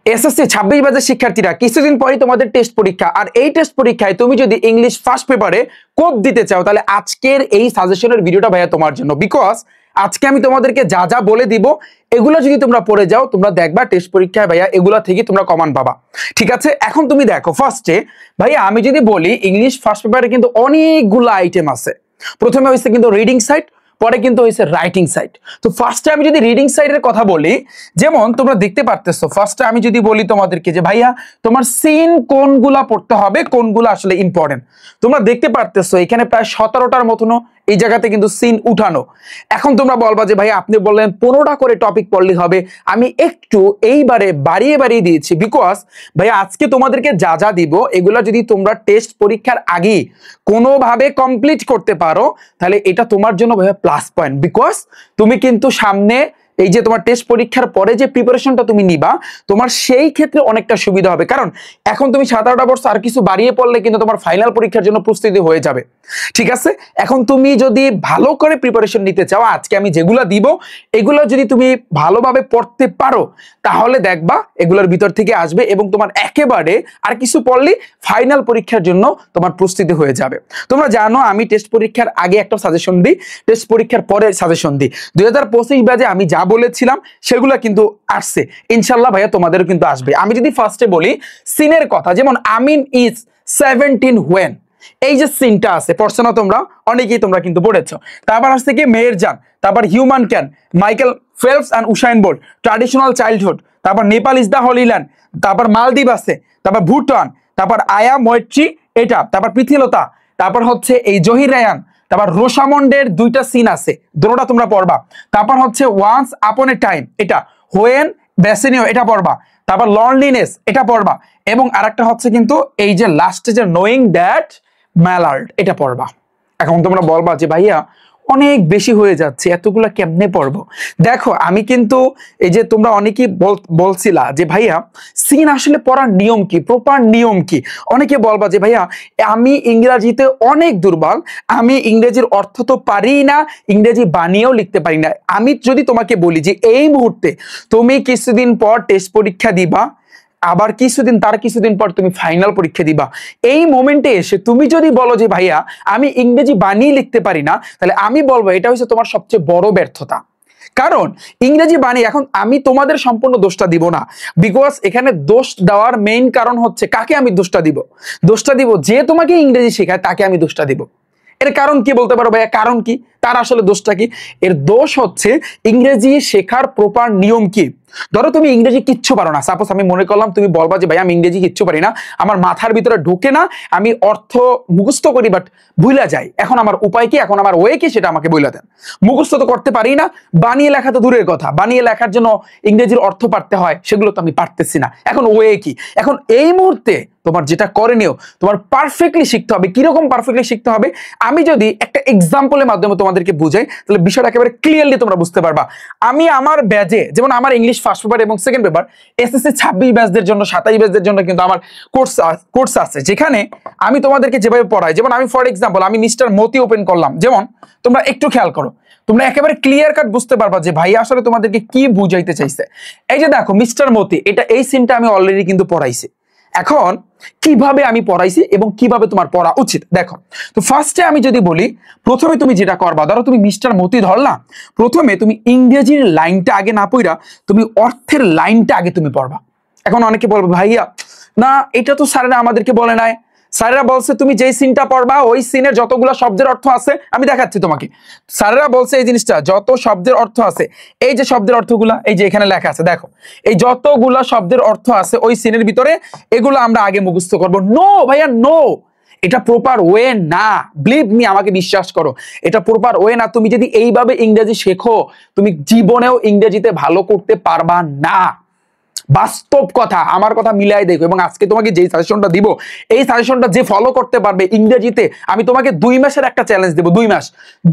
SSC 26 ব্যাচের শিক্ষার্থীরা কিছুদিন পরেই তোমাদের টেস্ট পরীক্ষা, আর এই টেস্ট পরীক্ষায় তুমি যদি ইংলিশ ফার্স্ট পেপারে কোপ দিতে চাও তাহলে আজকের এই সাজেশনের ভিডিওটা ভাইয়া তোমার জন্য। বিকজ আজকে আমি তোমাদেরকে যা যা বলে দিব এগুলো যদি তোমরা পড়ে যাও তোমরা দেখবা টেস্ট পরীক্ষায় ভাইয়া এগুলা থেকে তোমরা কমান পাবা। ঠিক আছে, এখন তুমি দেখো ফার্স্টে ভাইয়া আমি যদি বলি ইংলিশ ফার্স্ট পেপারে কিন্তু অনেকগুলো আইটেম আছে। প্রথমে হয়েছে কিন্তু রিডিং সাইড, পরে কিন্তু হয়েছে রাইটিং সাইড। তো ফার্স্টে আমি যদি রিডিং সাইডের কথা বলি, যেমন তোমরা দেখতে পারতেছো ফার্স্টে আমি যদি বলি তোমাদেরকে যে ভাইয়া তোমার সিন কোনগুলা পড়তে হবে, কোনগুলো আসলে ইম্পর্টেন্ট, তোমরা দেখতে পারতেছো এখানে প্রায় 17টার মতনও এই জায়গাতে কিন্তু সিন উঠানো। এখন তোমরা বলবা যে ভাই আপনি বললেন 15টা করে টপিক পড়লে হবে, আমি একটু এইবারে বাড়িয়ে বাড়িয়ে দিয়েছি বিকজ ভাইয়া আজকে তোমাদেরকে যা যা দিব এগুলা যদি তোমরা টেস্ট পরীক্ষার আগে কোনোভাবে কমপ্লিট করতে পারো তাহলে এটা তোমার জন্য ভাইয়া প্লাস পয়েন্ট। বিকজ তুমি কিন্তু সামনে এই যে তোমার টেস্ট পরীক্ষার পরে যে প্রিপারেশনটা তুমি নিবা তোমার সেই ক্ষেত্রে অনেকটা সুবিধা হবে, কারণ এখন তুমি 17টা বছর আর কিছু বাড়িয়ে পড়লে কিন্তু তোমার ফাইনাল পরীক্ষার জন্য প্রস্তুতি হয়ে যাবে। ঠিক আছে, এখন তুমি যদি ভালো করে প্রিপারেশন নিতে চাও আজকে আমি যেগুলা দিব এগুলো যদি তুমি ভালোভাবে পড়তে পারো তাহলে দেখবা এগুলোর ভিতর থেকে আসবে এবং তোমার একেবারে আর কিছু পড়লে ফাইনাল পরীক্ষার জন্য তোমার প্রস্তুতি হয়ে যাবে। তোমরা জানো আমি টেস্ট পরীক্ষার আগে একটা সাজেশন দিই, টেস্ট পরীক্ষার পরে সাজেশন দিই। 2025 ব্যাচে আমি যা বলেছিলাম সেগুলো কিন্তু আসছে, ইনশাল্লাহ ভাইয়া তোমাদেরও কিন্তু আসবে। আমি যদি ফার্স্টে বলি সিনের কথা, যেমন আমিন ইজ 17 হোয়েন, এই যে সিনটা আছে পড়ছো না তোমরা, অনেকেই তোমরা কিন্তু পড়েছো। তারপর আসছে কি মেয়ের জান, তারপর human can, Michael Phelps and Usain Bolt, traditional childhood, তারপর Nepal is the holy land, তারপর মালদ্বীপ আছে, তারপর ভুটান, তারপর আয়া মৈত্রী এটা, তারপর পৃথিলতা, তারপর হচ্ছে এই জহির রায়ান, তারপর রোশামন্ডের 2টা সিন আছে দুটোটা তোমরা পড়বা। তারপর হচ্ছে ওয়ান্স আপন এ টাইম এটা, হোয়েন বেসিনিও এটা পড়বা, তারপর লনলিনেস এটা পড়বা, এবং আরেকটা হচ্ছে কিন্তু এই যে লাস্টে যে নোয়িং দ্যাট ম্যালার্ড এটা পড়বা। এখন তোমরা বলবা যে ভাইয়া অনেক বেশি হয়ে যাচ্ছে এতগুলা কেমনে পড়বো। দেখো আমি কিন্তু এই যে তোমরা অনেকেই বলছিলা যে ভাইয়া সিন আসলে পড়ার নিয়ম কি, প্রপার নিয়ম কি, অনেকে বলবা যে ভাইয়া আমি ইংরেজিতে অনেক দুর্বল, আমি ইংরেজির অর্থ তো পারি না, ইংরেজি বানিয়েও লিখতে পারি না। আমি যদি তোমাকে বলি যে এই মুহূর্তে তুমি কিছুদিন পর টেস্ট পরীক্ষা দিবা, আবার কিছুদিন পর তুমি ফাইনাল পরীক্ষা দিবা, এই মোমেন্টে এসে তুমি যদি বলো যে ভাইয়া আমি ইংরেজি বানিয়ে লিখতে পারি না, তাহলে আমি বলবো এটা হচ্ছে তোমার সবচেয়ে বড় ব্যর্থতা। কারণ ইংরেজি বানিয়ে, এখন আমি তোমাদের সম্পূর্ণ দোষটা দিব না, বিকজ এখানে দোষ দেওয়ার মেইন কারণ হচ্ছে কাকে আমি দোষটা দিব যে তোমাকে ইংরেজি শেখায় তাকে আমি দোষটা দিব। এর কারণ কি বলতে পারো ভাইয়া, কারণ কি, তার আসলে দোষটা কি? এর দোষ হচ্ছে ইংরেজি শেখার প্রপার নিয়ম কি। ধরো তুমি ইংরেজি কিচ্ছু পারো না, সাপোজ আমি মনে করলাম তুমি বলবা যে ভাই আমি ইংরেজি কিচ্ছু পারি না, আমার মাথার ভিতরে ঢুকে না, আমি অর্থ মুখস্থ করি বাট ভুলা যাই, এখন আমার উপায় কি, এখন আমার ওয়ে কি সেটা আমাকে বলে দেন। মুখস্থ তো করতে পারি না, বানিয়ে লেখা তো দূরের কথা, বানিয়ে লেখার জন্য ইংরেজির অর্থ পারতে হয়, সেগুলো তো আমি পারতেছি না, এখন ওয়ে কি? এখন এই মুহূর্তে তোমার যেটা করণীয় তোমার পারফেক্টলি শিখতে হবে। কিরকম পারফেক্টলি শিখতে হবে আমি যদি একটা এক্সাম্পলের মাধ্যমে তোমাদেরকে বুঝাই তাহলে বিষয়টা একেবারে ক্লিয়ারলি তোমরা বুঝতে পারবা। আমি আমার ব্যাচে যেমন আমার ইংলিশ ফার্স্ট পেপার এবং সেকেন্ড পেপার এসএসসি 26 ব্যাচদের জন্য 27 ব্যাচদের জন্য কিন্তু আমার কোর্স আছে, যেখানে আমি তোমাদেরকে যেভাবে পড়াই, যেমন আমি ফর এক্সাম্পল আমি মিস্টার মতি ওপেন করলাম, যেমন তোমরা একটু খেয়াল করো, তোমরা একেবারে ক্লিয়ার কাট বুঝতে পারবা যে ভাই আসলে তোমাদেরকে কি বুঝাইতে চাইছে। এই যে দেখো মিস্টার মতি, এটা এই সিনটা আমি অলরেডি কিন্তু পড়াইছি। এখন কিভাবে আমি পড়াইছি এবং কিভাবে তোমার পড়া উচিত দেখো। তো ফার্স্টে আমি যদি বলি, প্রথমে তুমি যেটা করবা, ধরো তুমি মিস্টার মতি ধরলা, প্রথমে তুমি ইংরেজির লাইনটা আগে না পড়া তুমি অর্থের লাইনটা আগে তুমি পড়বা। এখন অনেকে বলবে ভাইয়া না এটা তো স্যারেরা আমাদেরকে বলে নাই, স্যারেরা বলছে তুমি যেই সিনটা পড়বা ওই সিনের যতগুলা শব্দের অর্থ আছে, আমি দেখাচ্ছি তোমাকে, স্যারেরা বলছে এই জিনিসটা যত শব্দের অর্থ আছে, এই যে শব্দের অর্থগুলা এই যে এখানে লেখা আছে দেখো, এই যতগুলা শব্দের অর্থ আছে ওই সিনের ভিতরে এগুলো আমরা আগে মুখস্থ করব। নো ভাইয়া নো, এটা প্রপার ওয়ে না, বিলিভ মি, আমাকে বিশ্বাস করো, এটা প্রপার ওয়ে না। তুমি যদি এইভাবে ইংরেজি শেখো তুমি জীবনেও ইংরেজিতে ভালো করতে পারবা না, বাস্তব কথা, আমার কথা মিলাই দেখো। এবং আজকে তোমাকে যে সাজেশনটা দিব এই সাজেশনটা যে ফলো করতে পারবে ইংরেজিতে, আমি তোমাকে 2 মাসের একটা চ্যালেঞ্জ দেবো,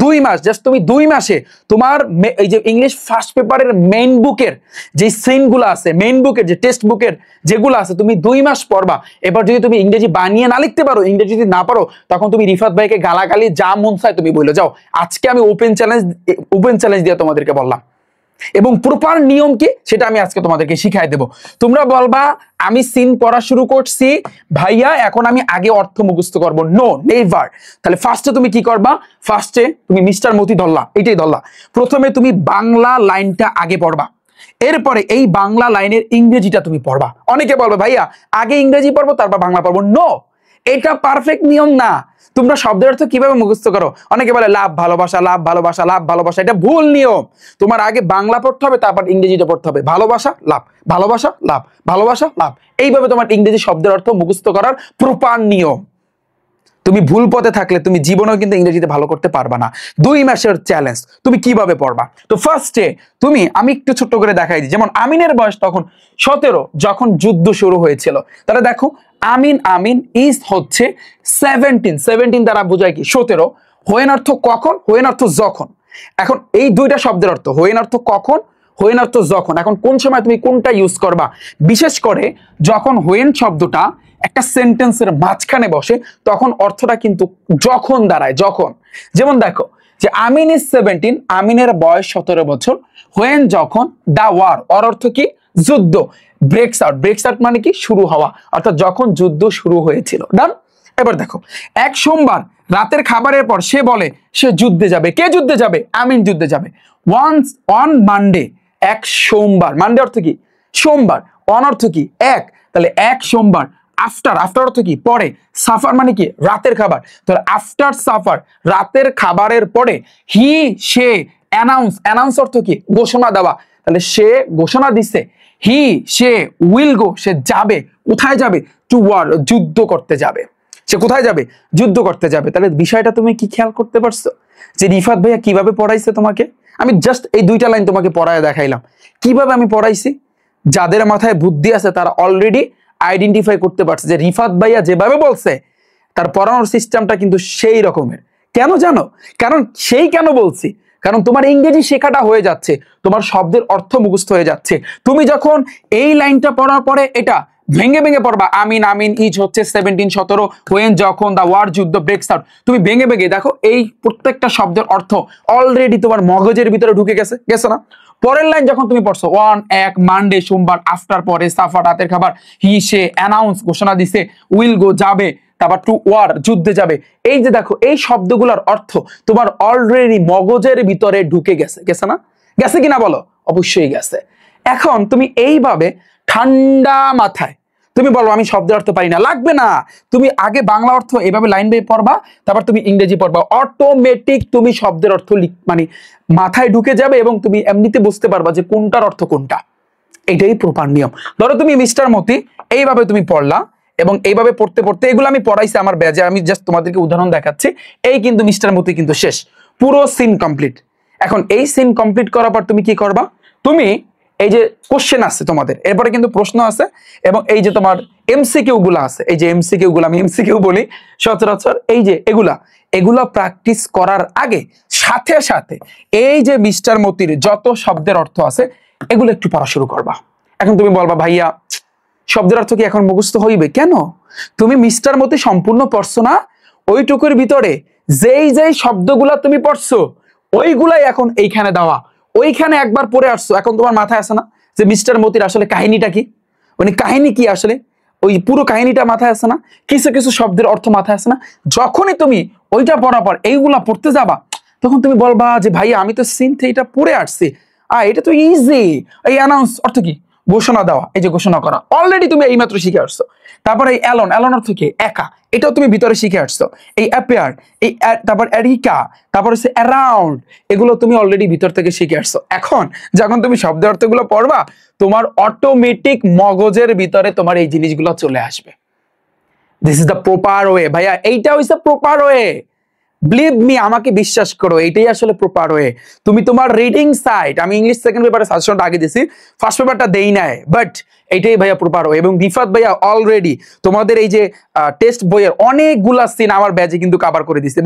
2 মাস জাস্ট তুমি 2 মাসে তোমার এই যে ইংলিশ ফার্স্ট পেপারের মেইন বুকের যে সিনগুলো আছে, মেইন বুকের যে টেক্সট বুকের যেগুলো আছে তুমি 2 মাস পড়বা। এবার যদি তুমি ইংরেজি বানিয়ে না লিখতে পারো, ইংরেজি যদি না পারো, তখন তুমি রিফাত ভাইকে গালাগালি যা মন চায় তুমি বলে যাও। আজকে আমি ওপেন চ্যালেঞ্জ দিয়ে তোমাদেরকে বললাম, এবং প্রপার নিয়ম কি সেটা আমি আজকে তোমাদেরকে শিখাই দেব। তোমরা বলবা আমি সিন পড়া শুরু করছি ভাইয়া, এখন আমি আগে অর্থ মুখস্থ করবো। No, never. তাহলে ফার্স্টে তুমি কি করবা? ফার্স্টে তুমি মিস্টার মতি ধরলা, এটাই ধরলা। প্রথমে তুমি বাংলা লাইনটা আগে পড়বা, এরপরে এই বাংলা লাইনের ইংরেজিটা তুমি পড়বা। অনেকে বলবে ভাইয়া আগে ইংরেজি পড়বো তারপর বাংলা পড়বো। নো, এটা পারফেক্ট নিয়ম না। তোমরা শব্দের অর্থ কিভাবে মুখস্থ করো? অনেকে বলে লাভ ভালোবাসা, লাভ ভালোবাসা, লাভ ভালোবাসা। এটা ভুল নিয়ম। তোমার আগে বাংলা পড়তে হবে, তারপর ইংরেজিটা পড়তে হবে। ভালোবাসা লাভ, ভালোবাসা লাভ, ভালোবাসা লাভ, এইভাবে তোমার ইংরেজি শব্দের অর্থ মুখস্থ করার প্রপার নিয়ম। তুমি ভুল পথে থাকলে তুমি জীবনেও কিন্তু ইংরেজিতে ভালো করতে পারবা না। 2 মাসের চ্যালেঞ্জ, তুমি কিভাবে পড়বা? তো ফার্স্টে আমি একটু ছোট্ট করে দেখাই দিই। যেমন আমিনের বয়স তখন 17, যখন যুদ্ধ শুরু হয়েছিল। তাহলে দেখো আমিন, আমিন ইজ হচ্ছে 17 দ্বারা বোঝায় কি? 17। হোয়েন অর্থ কখন, হোয়েন অর্থ যখন। এখন এই দুইটা শব্দের অর্থ, হোয়েন অর্থ কখন, হোয়েন অর্থ যখন। এখন কোন সময় তুমি কোনটা ইউজ করবা? বিশেষ করে যখন হোয়েন শব্দটা একটা সেন্টেন্সের মাঝখানে বসে, তখন অর্থটা কিন্তু যখন দাঁড়ায়, যখন। যেমন দেখো যে আমিন ইজ 17, আমিনের বয়স 17 বছর। হোয়েন যখন, দা ওয়ার, অর অর্থ কি? যুদ্ধ। ব্রেকস আউট, ব্রেকস আউট মানে কি? শুরু হওয়া, অর্থাৎ যখন যুদ্ধ শুরু হয়েছিল। ডান। এবার দেখো এক সোমবার রাতের খাবারের পর সে বলে সে যুদ্ধে যাবে। কে যুদ্ধে যাবে? আমিন যুদ্ধে যাবে। অন মানডে, এক সোমবার। মানডে অর্থ কি? সোমবার। অন অর্থ কি? এক। তাহলে এক সোমবার। আফটার, আফটার অর্থ কি? পরে। সাফার মানে কি? রাতের খাবার। তাহলে আফটার সাফার, রাতের খাবারের পরে। হি, সে। অ্যানাউন্স, অ্যানাউন্স অর্থ কি? ঘোষণা দেওয়া। তাহলে সে ঘোষণা দিচ্ছে। হি, সে। উইল গো, সে যাবে। কোথায় যাবে? টু ওয়ার, যুদ্ধ করতে যাবে। সে কোথায় যাবে? যুদ্ধ করতে যাবে। তাহলে বিষয়টা তুমি কি খেয়াল করতে পারছো যে রিফাত ভাইয়া কিভাবে পড়াইছে তোমাকে? আমি জাস্ট এই দুইটা লাইন তোমাকে পড়ায় দেখাইলাম। কিভাবে আমি পড়াইছি? যাদের মাথায় বুদ্ধি আছে তারা অলরেডি আইডেন্টিফাই করতে পারছে যে রিফাত ভাইয়া যেভাবে বলছে তার পড়ানোর সিস্টেমটা কিন্তু সেই রকমের। কেন জানো? কারণ সেই কেন বলছি, কারণ তোমার ইংরেজি শেখাটা হয়ে যাচ্ছে, তোমার শব্দের অর্থ মুখস্থ হয়ে যাচ্ছে। তুমি যখন এই লাইনটা পড়ার পরে এটা ভেঙে ভেঙে পড়বা, আমিন, আমিন ইজ হচ্ছে 17, 17, হোয়েন যখন, দা ওয়ার যুদ্ধ, ব্রেকস আউট। তুমি ভেঙে ভেঙে দেখো এই প্রত্যেকটা শব্দের অর্থ অলরেডি তোমার মগজের ভিতরে ঢুকে গেছে, গেছে না? পরের লাইন যখন তুমি পড়ছো, ওয়ান এক মানডে সোমবার, আফটার পরে, সাফার রাতের খাবার, হি সে, অ্যানাউন্স ঘোষণা দিছে, উইল গো যাবে, তারপর টু ওয়ার যুদ্ধে যাবে। এই যে দেখো এই শব্দগুলোর অর্থ তোমার অলরেডি মগজের ভিতরে ঢুকে গেছে, গেছে না? গেছে কিনা বলো? অবশ্যই গেছে। এখন তুমি এইভাবে ঠান্ডা মাথায় তুমি বলো আমি শব্দের অর্থ পারি না, লাগবে না। তুমি আগে বাংলা অর্থ এভাবে লাইন বাই পড়বা, তারপর তুমি ইংরেজি পড়বা। অটোমেটিক তুমি শব্দের অর্থ মানে মাথায় ঢুকে যাবে এবং তুমি এমনিতে বুঝতে পারবা যে কোনটার অর্থ কোনটা। এটাই প্রপার নিয়ম। ধরো তুমি মিস্টার মতি এইভাবে তুমি পড়লা এবং এইভাবে পড়তে পড়তে, এগুলো আমি পড়াইছি আমার ব্যাজে, আমি জাস্ট তোমাদেরকে উদাহরণ দেখাচ্ছি। এই কিন্তু মিস্টার মতি কিন্তু শেষ, পুরো সিন কমপ্লিট। এখন এই সিন কমপ্লিট করার পর তুমি কি করবা? তুমি এই যে কোশ্চেন আছে তোমাদের, এরপরে কিন্তু প্রশ্ন আছে এবং এই যে তোমার এমসিকিউ গুলা আছে, এই যে এমসিকিউ গুলা, আমি এমসিকিউ বলি সচরাচর, এই যে এগুলা প্র্যাকটিস করার আগে সাথে সাথে এই যে মিস্টার মতির যত শব্দের অর্থ আছে এগুলো একটু পড়া শুরু করবা। এখন তুমি বলবা ভাইয়া শব্দের অর্থ কি এখন মুখস্থ হইবে? কেন? তুমি মিস্টার মতি সম্পূর্ণ পড়ছো না, ওইটুকুর ভিতরে যেই যেই শব্দগুলা তুমি পড়ছো ওইগুলাই এখন এইখানে দেওয়া। ওইখানে একবার পড়ে আসছো, এখন তোমার মাথায় আসে না যে মিস্টার মতির আসলে কাহিনীটা কি, মানে কাহিনী কি আসলে, ওই পুরো কাহিনীটা মাথায় আসে না, কিছু কিছু শব্দের অর্থ মাথায় আসে না। যখনই তুমি ওইটা পড়ার পর এইগুলা পড়তে যাবা তখন তুমি বলবা যে ভাই আমি তো সিন এটা পড়ে আসছি, এটা তো ইজি। এই অ্যানাউন্স অর্থ কি? ঘোষণা দেওয়া, এই যে ঘোষণা করা অলরেডি তুমি এইমাত্র শিখে আসছো। তারপরে এই অ্যালন, অ্যালন অর্থ কি? একা, এটাও তুমি ভিতরে শিখে আসছো। এই অ্যাপিয়ার, এই তারপর এরিকা, তারপর হচ্ছে অ্যারাউন্ড, এগুলো তুমি অলরেডি ভিতর থেকে শিখে আসছো। এখন যখন তুমি শব্দের অর্থগুলো পড়বা তোমার অটোমেটিক মগজের ভিতরে তোমার এই জিনিসগুলো চলে আসবে। This is the proper way ভাইয়া, এইটা হইছে প্রপার ওয়ে। বিলিভ মি, আমাকে বিশ্বাস করো, এইটাই আসলে প্রপার ওয়ে। তুমি তোমার রিডিং সাইড, আমি ইংলিশ সেকেন্ড পেপারে সাজেশনটা আগে দিছি, ফার্স্ট পেপারটা দেই নাই, বাট এইটাই ভাইয়া প্রপার ওয়ে। এবং রিফাত ভাইয়া অলরেডি তোমাদের এই যে টেস্ট বইয়ের অনেকগুলা সিন আমার ব্যাচে কিন্তু কভার করে দিছে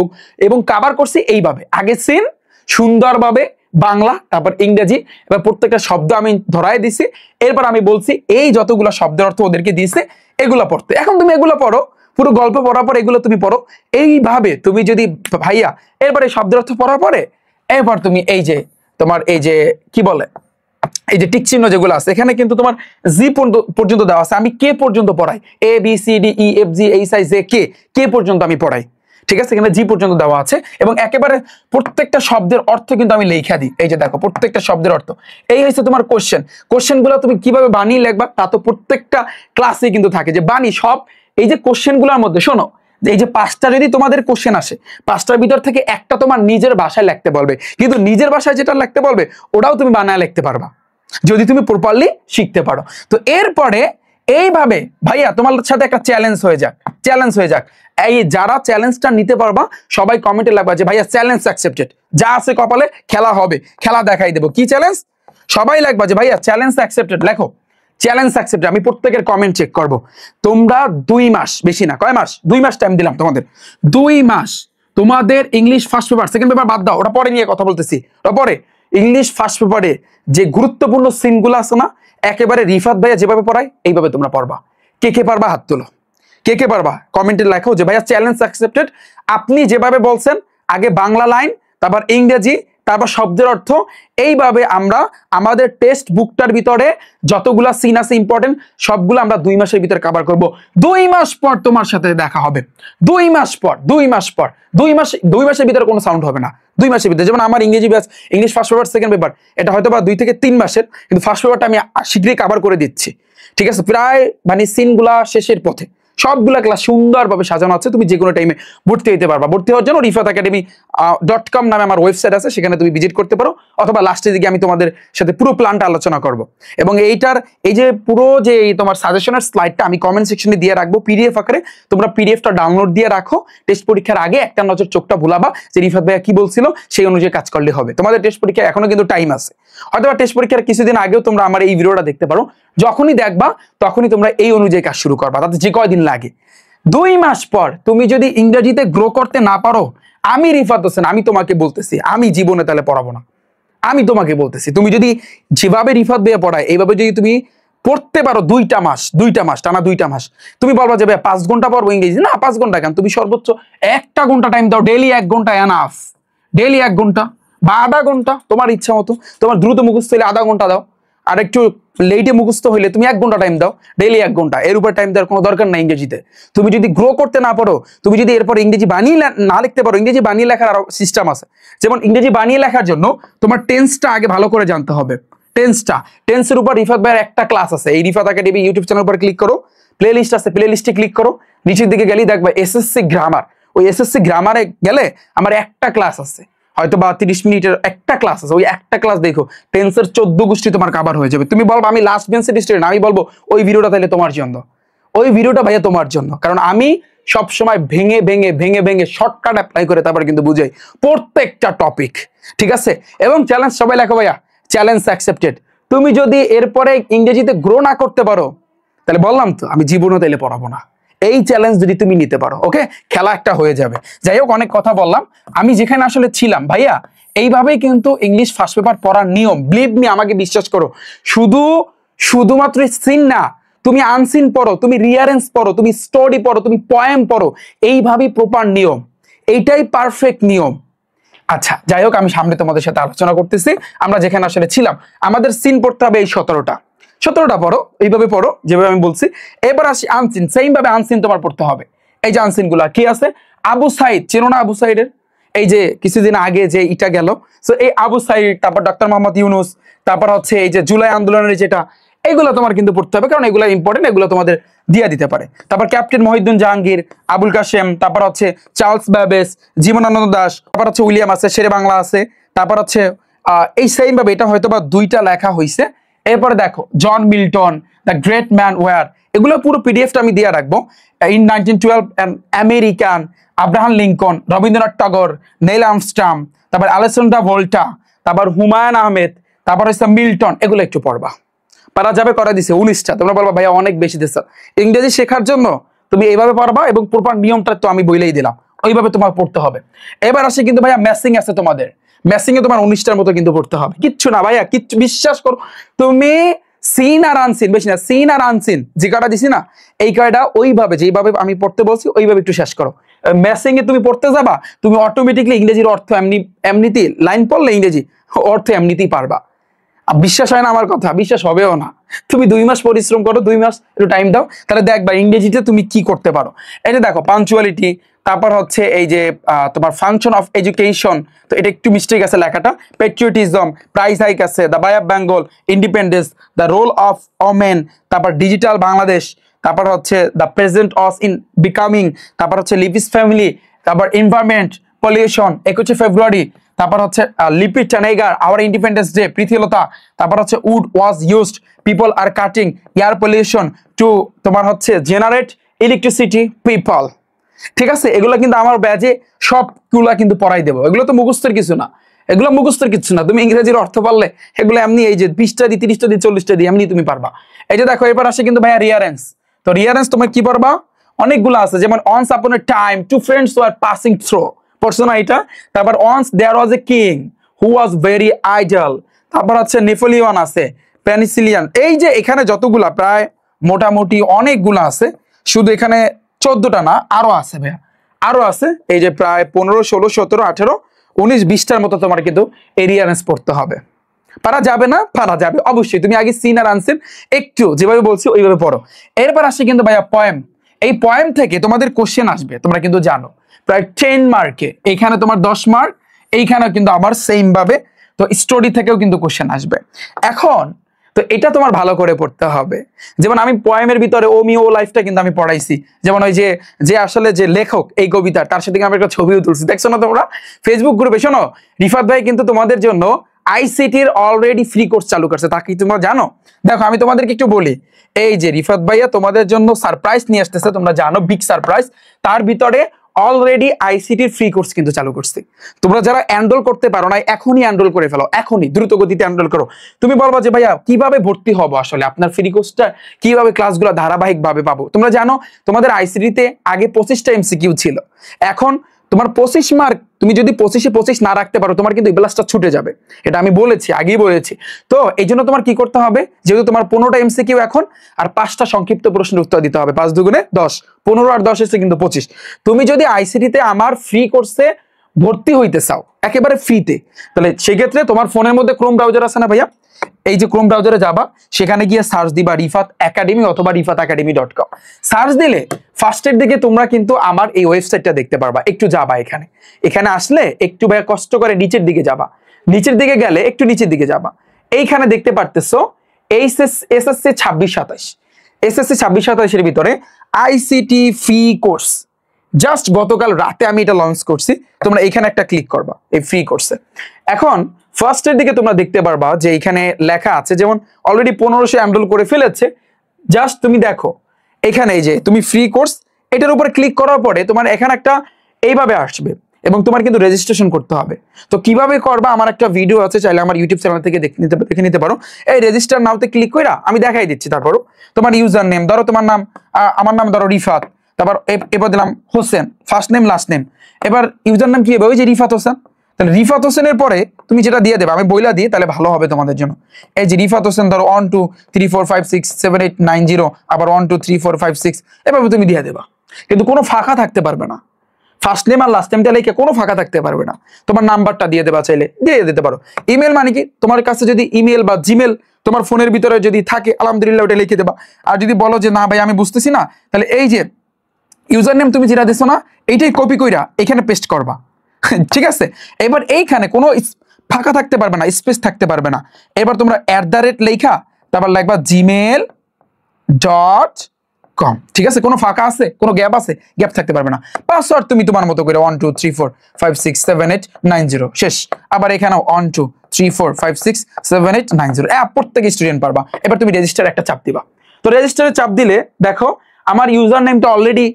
এবং কভার করছি এইভাবে, আগে সিন সুন্দরভাবে বাংলা, তারপর ইংরেজি, এবার প্রত্যেকটা শব্দ আমি ধরাই দিছি, এরপর আমি বলছি এই যতগুলো শব্দের অর্থ ওদেরকে দিয়েছে এগুলো পড়তে। এখন তুমি এগুলো পড়ো, পুরো গল্প পড়ার পর এগুলো তুমি পড়ো। এইভাবে তুমি যদি ভাইয়া এরপরে শব্দের অর্থ পড়ার পরে এরপর তুমি এই যে তোমার এই যে কি বলে এই যে টিক চিহ্ন যেগুলো আছে এখানে কিন্তু তোমার জি পর্যন্ত দেওয়া আছে। আমি কে পর্যন্ত পড়াই, A B C D E F G H I J K পর্যন্ত আমি পড়াই, ঠিক আছে। এখানে জি পর্যন্ত দেওয়া আছে এবং একেবারে প্রত্যেকটা শব্দের অর্থ কিন্তু আমি লেখা দিই। এই যে দেখো প্রত্যেকটা শব্দের অর্থ। এই হচ্ছে তোমার কোশ্চেনগুলো তুমি কিভাবে বানিয়ে লিখবা তা তো প্রত্যেকটা ক্লাসে কিন্তু থাকে যে বানি সব। এই যে কোশ্চেনগুলোর মধ্যে শোনো, এই যে 5টা যদি তোমাদের কোশ্চেন আসে 5টার ভিতর থেকে একটা তোমার নিজের ভাষায় লিখতে বলবে, কিন্তু নিজের ভাষায় যেটা লিখতে বলবে ওটাও তুমি বানায় লিখতে পারবা যদি তুমি প্রপারলি শিখতে পারো। তো এরপরে এইভাবে ভাইয়া তোমার সাথে একটা চ্যালেঞ্জ হয়ে যাক। এই যারা চ্যালেঞ্জটা নিতে পারবা সবাই কমেন্টে লিখবা যে ভাইয়া চ্যালেঞ্জ অ্যাকসেপ্টেড, যা আছে কপালে খেলা হবে, খেলা দেখাই দেবো। কি চ্যালেঞ্জ? সবাই লিখবা যে ভাইয়া চ্যালেঞ্জ অ্যাকসেপ্টেড, লেখো চ্যালেঞ্জ অ্যাকসেপ্টেড। আমি প্রত্যেকের কমেন্ট চেক করব। তোমরা 2 মাস, বেশি না, কয় মাস, 2 মাস টাইম দিলাম তোমাদের। 2 মাস তোমাদের English first paper, second paper বাদ দাও, ওটা পরে নিয়ে কথা বলতেছি, ওটা পরে। ইংলিশ ফার্স্ট পেপারে যে গুরুত্বপূর্ণ সিনগুলো আছে না, একেবারে রিফাত ভাইয়া যেভাবে পড়ায় এইভাবে তোমরা পড়বা। কে পারবা হাত তোলো, কে পারবা কমেন্টে লেখো যে ভাইয়া চ্যালেঞ্জ অ্যাকসেপ্টেড। আপনি যেভাবে বলছেন আগে বাংলা লাইন, তারপর ইংরেজি, তারপর শব্দের অর্থ, এইভাবে আমরা আমাদের টেক্সট বুকটার ভিতরে যতগুলা সিন আছে ইম্পর্টেন্ট সবগুলো আমরা 2 মাসের ভিতরে কভার করব। 2 মাস পর তোমার সাথে দেখা হবে। 2 মাস পর 2 মাসের ভিতরে কোনো সাউন্ড হবে না। 2 মাসের ভিতরে, যেমন আমার ইংরেজি batch English first paper second paper এটা হয়তো বা 2 থেকে 3 মাসের, কিন্তু ফার্স্ট পেপারটা আমি শীঘ্রই কভার করে দিচ্ছি, ঠিক আছে। প্রায় মানে সিনগুলা শেষের পথে, সবগুলা ক্লাস সুন্দরভাবে সাজানো আছে। তুমি যে কোনো টাইমে ভর্তি হতে পারবা। ভর্তি হওয়ার জন্য rifatacademy.com নামে আমার ওয়েবসাইট আছে, সেখানে তুমি ভিজিট করতে পারো, অথবা লাস্টের দিকে আমি তোমাদের সাথে পুরো প্ল্যানটা আলোচনা করব। এবং এইটার এই যে পুরো যে তোমার সাজেশনের স্লাইডটা আমি কমেন্ট সেকশনে দিয়ে রাখবো পিডিএফ আকারে। তোমরা পিডিএফটা ডাউনলোড দিয়ে রাখো। টেস্ট পরীক্ষার আগে একটা নজর চোখটা ভুলাবা যে রিফাত ভাইয়া কি বলছিল, সেই অনুযায়ী কাজ করলে হবে। তোমাদের টেস্ট পরীক্ষা এখনো কিন্তু টাইম আছে, হয়তোবা টেস্ট পরীক্ষার কিছুদিন আগেও তোমরা আমার এই ভিডিওটা দেখতে পারো। যখনই দেখবা তখনই তোমরা এই অনুযায়ী কাজ শুরু করবা, তাতে যে কয়দিন লাগে। 2 মাস পর তুমি যদি ইংরেজিতে গ্রো করতে না পারো, আমি রিফাত হোসেন আমি তোমাকে বলতেছি আমি জীবনে তাহলে পড়াবো না। আমি তোমাকে বলতেছি তুমি যদি যেভাবে রিফাত ভাইয়া পড়ায় এইভাবে যদি তুমি পড়তে পারো 2টা মাস টানা 2টা মাস, তুমি বলবা যে ভাই 5 ঘন্টা পড়বো ইংরেজি, না 5 ঘন্টা কেন, তুমি সর্বোচ্চ 1 ঘন্টা টাইম দাও। ডেইলি 1 ঘন্টা এনাফ, ডেইলি 1 ঘন্টা বা আধা ঘন্টা তোমার ইচ্ছা মতো। তোমার দ্রুত মুখস্থ হলে আধা ঘন্টা দাও, আর একটু লেটে মুখস্থ হইলে তুমি 1 ঘন্টা টাইম দাও। ডেইলি 1 ঘন্টা, এর উপর টাইম দেওয়ার কোনো দরকার নাই ইংরেজিতে। তুমি যদি গ্রো করতে না পারো, তুমি যদি এরপর ইংরেজি বানিয়ে না লিখতে পারো, ইংরেজি বানিয়ে লেখার আরো সিস্টেম আছে। যেমন ইংরেজি বানিয়ে লেখার জন্য তোমার টেন্সটা আগে ভালো করে জানতে হবে। টেন্সের উপর রিফাত ভাইয়ের একটা ক্লাস আছে। এই রিফাত একাডেমি ইউটিউব চ্যানেল উপর ক্লিক করো, প্লেলিস্ট আছে, প্লেলিস্টে ক্লিক করো, নিচের দিকে গেলেই দেখবে এসএসসি গ্রামার। ওই এসএসসি গ্রামারে গেলে আমার একটা ক্লাস আছে, হয়তো বা 30 মিনিটের একটা ক্লাস আছে। ওই একটা ক্লাস দেখো, টেন্সের 14 গোষ্ঠী তোমার কভার হয়ে যাবে। তুমি বলবো আমি লাস্ট বেঞ্চের স্টুডেন্ট, আমি বলবো ওই ভিডিওটা তাহলে তোমার জন্য, ওই ভিডিওটা ভাইয়া তোমার জন্য। কারণ আমি সব সময় ভেঙে শর্টকাট অ্যাপ্লাই করে তারপর কিন্তু বুঝাই প্রত্যেকটা টপিক, ঠিক আছে। এবং চ্যালেঞ্জ সবাই লেখো ভাইয়া চ্যালেঞ্জ অ্যাকসেপ্টেড। তুমি যদি এরপরে ইংরেজিতে গ্রো না করতে পারো, তাহলে বললাম তো আমি জীবনও তাইলে পড়াবো না। এই চ্যালেঞ্জ যদি তুমি নিতে পারো, ওকে, খেলা একটা হয়ে যাবে। যাই হোক, অনেক কথা বললাম। আমি যেখানে আসলে ছিলাম ভাইয়া, এইভাবেই কিন্তু ইংলিশ ফার্স্ট পেপার পড়ার নিয়ম। বিলিভ মি, আমাকে বিশ্বাস করো। শুধুমাত্র সিন না, তুমি আনসিন পড়ো, তুমি রিয়ারেন্স পড়ো, তুমি স্টোরি পড়ো, তুমি পোয়েম পড়ো, এইভাবেই প্রপার নিয়ম, এইটাই পারফেক্ট নিয়ম। আচ্ছা যাই হোক, আমি সামনে তোমাদের সাথে আলোচনা করতেছি। আমরা যেখানে আসলে ছিলাম, আমাদের সিন পড়তে হবে এই 17টা পড়ো, এইভাবে পড়ো যেভাবে আমি বলছি। এবার আসি আনসিন, সেইম ভাবে আনসিন তোমার পড়তে হবে। এই যে আনসিন গুলা কি আছে, আবু সাইদ, চেনো না আবু সাইদের? এই যে কিছুদিন আগে যে ইটা গেল, সো এই আবু সাইদ, তারপর ডক্টর মোহাম্মদ ইউনুস, তারপর হচ্ছে এই যে জুলাই আন্দোলনের যেটা, এগুলো তোমার কিন্তু পড়তে হবে, কারণ এগুলো ইম্পর্টেন্ট, এগুলো তোমাদের দিয়ে দিতে পারে। তারপর ক্যাপ্টেন মহিউদ্দিন জাহাঙ্গীর, আবুল কাশেম, তারপর হচ্ছে চার্লস ব্যাবেজ, জীবনানন্দ দাশ, তারপর হচ্ছে উইলিয়াম আছে, শেরে বাংলা আছে, তারপর হচ্ছে এই সেম ভাবে এটা হয়তো বা 2টা লেখা হয়েছে। এরপরে দেখো John Milton, the great man war, এগুলো পুরো পিডিএফটা আমি দিয়ে রাখবো। In 1912 American, Abraham Lincoln, Rabindranath Tagore, Neil Armstrong, তারপর আলেকজান্ডার ভোল্টা, তারপর হুমায়ুন আহমেদ, তারপর হচ্ছে মিল্টন, এগুলো একটু পড়বা। পারা যাবে, করা দিছে 19টা। তোমরা বলবা ভাইয়া অনেক বেশি দিছে। ইংরেজি শেখার জন্য তুমি এইভাবে পড়বা, এবং প্রপার নিয়মটা তো আমি বলেই দিলাম, ওইভাবে তোমার পড়তে হবে। এবার আসে কিন্তু ভাইয়া ম্যাসিং আছে তোমাদের, ম্যাসিং এ তোমার 19টার মতো কিন্তু পড়তে হবে। কিচ্ছু না ভাইয়া, কিচ্ছু, বিশ্বাস করো। তুমি সিন আর আনসিন, বেশি না, সিন আর আনসিন যে কয়টা দিছি না, এই কয়টা ওইভাবে যেইভাবে আমি পড়তে বলছি ওইভাবে একটু শেষ করো। ম্যাসিং এ তুমি পড়তে যাবা, তুমি অটোমেটিকলি ইংরেজির অর্থ এমনিতেই লাইন পড়লে ইংরেজি অর্থ এমনিতেই পারবা। বিশ্বাস হয় না আমার কথা? বিশ্বাস হবেও না। তুমি 2 মাস পরিশ্রম করো, 2 মাস একটু টাইম দাও, তাহলে দেখবা ইংরেজিতে তুমি কি করতে পারো। এই যে দেখো পাঞ্চুয়ালিটি, তারপর হচ্ছে এই যে তোমার ফাংশন অফ এডুকেশন, তো এটা একটু মিস্টেক আছে লেখাটা, পেট্রিয়টিজম, প্রাইস হাইক আছে, the bay of Bengal, independence, the role of women, তারপর ডিজিটাল বাংলাদেশ, তারপর হচ্ছে the present us in becoming, তারপর হচ্ছে লিভিস ফ্যামিলি, তারপর এনভায়রনমেন্ট, পলিউশন, 21 ফেব্রুয়ারি, তারপর হচ্ছে লিপি টানেগার, আওয়ার ইন্ডিপেন্ডেন্স ডে, প্রীতিলতা, তারপর হচ্ছে wood was used, people are cutting, air pollution টু তোমার হচ্ছে জেনারেট ইলেকট্রিসিটি পিপল। ঠিক আছে, এগুলো কিন্তু আমার ব্যাচে সবগুলা কিন্তু পড়াই দেবো। এগুলো তো মুখস্থের কিছু না, এগুলো মুখস্থের কিছু না। তুমি ইংরেজির অর্থ পারলে এগুলো এমনি এই যে 20টা দিয়ে 30টা দিয়ে 40টা দিয়ে এমনি তুমি পারবা। এই যে দেখো এবার আসে কিন্তু ভাইয়া রিয়ারেন্স। তো রিয়ারেন্স তোমার কি পারবা? অনেকগুলো আছে, যেমন once upon a time two friends were passing through, পড়ছো না এটা? তারপর once there was a king who was very idle, তারপর হচ্ছে নেপোলিয়ন আছে, পেনিসিলিয়ান। এই যে এখানে যতগুলা প্রায় মোটামুটি অনেকগুলো আছে, শুধু এখানে 14টা না, আরো আছে ভাইয়া, আরো আছে। এই যে প্রায় 15, 16, 17, 18, 19, 20টার মতো তোমার কিন্তু এরিয়ারেন্স পড়তে হবে। পারা যাবে না? পারা যাবে অবশ্যই। তুমি আগে সিন আর আনসিন একটু যেভাবে বলছি ওইভাবে পড়ো। এরপর আসে কিন্তু ভাইয়া পয়েম। এই পয়েম থেকে তোমাদের কোশ্চেন আসবে, তোমরা কিন্তু জানো, প্রায় 10 মার্কে। এইখানে তোমার 10 মার্ক, এইখানেও কিন্তু আবার সেম ভাবে। তো স্টোরি থেকেও কিন্তু কোশ্চেন আসবে। এখন তো এটা তোমার ভালো করে পড়তে হবে। যেমন আমি পয়েমের ভিতরে ও মি ও লাইফটা কিন্তু আমি পড়াইছি। যেমন ওই যে আসলে যে লেখক এই কবিতা, তার সাথে আমি একটা ছবিও তুলছি, দেখছো না তোমরা ফেসবুক গ্রুপে? শোনো, রিফাত ভাই কিন্তু তোমাদের জন্য আইসিটির অলরেডি ফ্রি কোর্স চালু করছে, তা কি তোমরা জানো? দেখো আমি তোমাদেরকে একটু বলি, এই যে রিফাত ভাইয়া তোমাদের জন্য সারপ্রাইজ নিয়ে আসতেছে, তোমরা জানো বিগ সারপ্রাইজ। তার ভিতরে অলরেডি আইসিটির ফ্রি কোর্স কিন্তু চালু করছে। তোমরা যারা এনরোল করতে পারো না, এখনই এনরোল করে ফেলো, এখনই দ্রুত গতিতে এনরোল করো। তুমি বলবা যে ভাইয়া কিভাবে ভর্তি হবো, আসলে আপনার ফ্রি কোর্সটা কিভাবে ক্লাসগুলো ধারাবাহিক ভাবে পাবো? তোমরা জানো তোমাদের আইসিটিতে আগে 25টা এমসিকিউ ছিল, এখন তোমার 25 মার্ক। তুমি যদি 25-এ 25 না রাখতে পারো, তোমার কিন্তু এই ব্লাস্টটা ছুটে যাবে। এটা আমি বলেছি, আগেই বলেছি। তো এই জন্য তোমার কি করতে হবে, যেহেতু তোমার 15টা এমসিকিউ এখন, আর 5টা সংক্ষিপ্ত প্রশ্নের উত্তর দিতে হবে। 5 দুগুণে 10, 15 আর 10 এসে কিন্তু 25। তুমি যদি আইসিটিতে আমার ফ্রি কোর্সে ভর্তি হইতে চাও একেবারে ফ্রিতে, তাহলে সেক্ষেত্রে তোমার ফোনের মধ্যে ক্রোম ব্রাউজার আছে না ভাইয়া? এই যে ক্রোম ব্রাউজারে যাবা, সেখানে গিয়ে সার্চ দিবা রিফাত একাডেমি অথবা rifatacademy.com। সার্চ দিলে ফার্স্টের দিকে তোমরা কিন্তু আমার এই ওয়েবসাইটটা দেখতে পারবা। একটু যাবা এখানে, এখানে আসলে একটু ভাইয়া কষ্ট করে নিচের দিকে যাবা, নিচের দিকে গেলে একটু নিচের দিকে যাবা, এইখানে দেখতে পারতেছো এসএসসি 26-27, এসএসসি 26-27 এর ভিতরে আইসিটি ফ্রি কোর্স। জাস্ট গতকাল রাতে আমি এটা লঞ্চ করছি, তোমরা এখানে একটা ক্লিক করবা এই ফ্রি কোর্সে। এখন ফার্স্টের দিকে তোমরা দেখতে পারবা যে এখানে লেখা আছে, যেমন অলরেডি 1500 এনরোল করে ফেলেছে। জাস্ট তুমি দেখো এখানে এই যে তুমি ফ্রি কোর্স, এটার উপরে ক্লিক করার পরে তোমার এখানে একটা এইভাবে আসবে, এবং তোমার কিন্তু রেজিস্ট্রেশন করতে হবে। তো কিভাবে করবা, আমার একটা ভিডিও আছে, চাইলে আমার ইউটিউব চ্যানেল থেকে দেখে নিতে পারো। এই রেজিস্টার নাওতে ক্লিক কইরা আমি দেখাই দিচ্ছি। তারপরও তোমার ইউজার নেম ধরো, তোমার নাম, আমার নাম ধরো রিফাত, তারপর এবার দিলাম Hossain, first name last name. এবার ইউজার নাম কি হবে, ওই যে রিফাত হোসেন। তাহলে রিফাত হোসেনের পরে তুমি যেটা দিয়ে দেবে, আমি বইলা দিই তাহলে ভালো হবে তোমাদের জন্য। এই যে রিফাত হোসেন ধরো 1 2 3 4 5 6 7 8 9 0, আবার 1 2 3 4 5 6, এভাবে তুমি দিয়ে দেবা। কিন্তু কোনো ফাঁকা থাকতে পারবে না, ফার্স্ট নেম আর লাস্ট নেমটা লিখে কোনো ফাঁকা থাকতে পারবে না। তোমার নাম্বারটা দিয়ে দেবা, চাইলে দিয়ে দিতে পারো। ইমেল মানে কি, তোমার কাছে যদি ইমেল বা জিমেল তোমার ফোনের ভিতরে যদি থাকে, আলহামদুলিল্লাহ ওটা লিখে দেবা। আর যদি বলো যে না ভাই আমি বুঝতেছি না, তাহলে এই যে ইউজার নেম তুমি যেটা দিছো না, এইটাই কপি কইরা এখানে পেস্ট করবা। ঠিক আছে, এবার এইখানে কোনো ফাঁকা থাকতে পারবে না, স্পেস থাকতে পারবে না। এবার তোমরা @ লেখা, তারপর লিখবা gmail.com। ঠিক আছে, কোনো ফাঁকা আছে, কোনো গ্যাপ আছে, গ্যাপ থাকতে পারবে না। পাসওয়ার্ড তুমি তোমার মতো করে 1 2 3 4 5 6 7 8 9 0 শেষ। আবার এখানেও 1 2 3 4 5 6 7 8 9 0, প্রত্যেক স্টুডেন্ট পারবা। এবার তুমি রেজিস্টার একটা চাপ দিবা। তো রেজিস্টারে চাপ দিলে দেখো আমার ইউজার নেমটা অলরেডি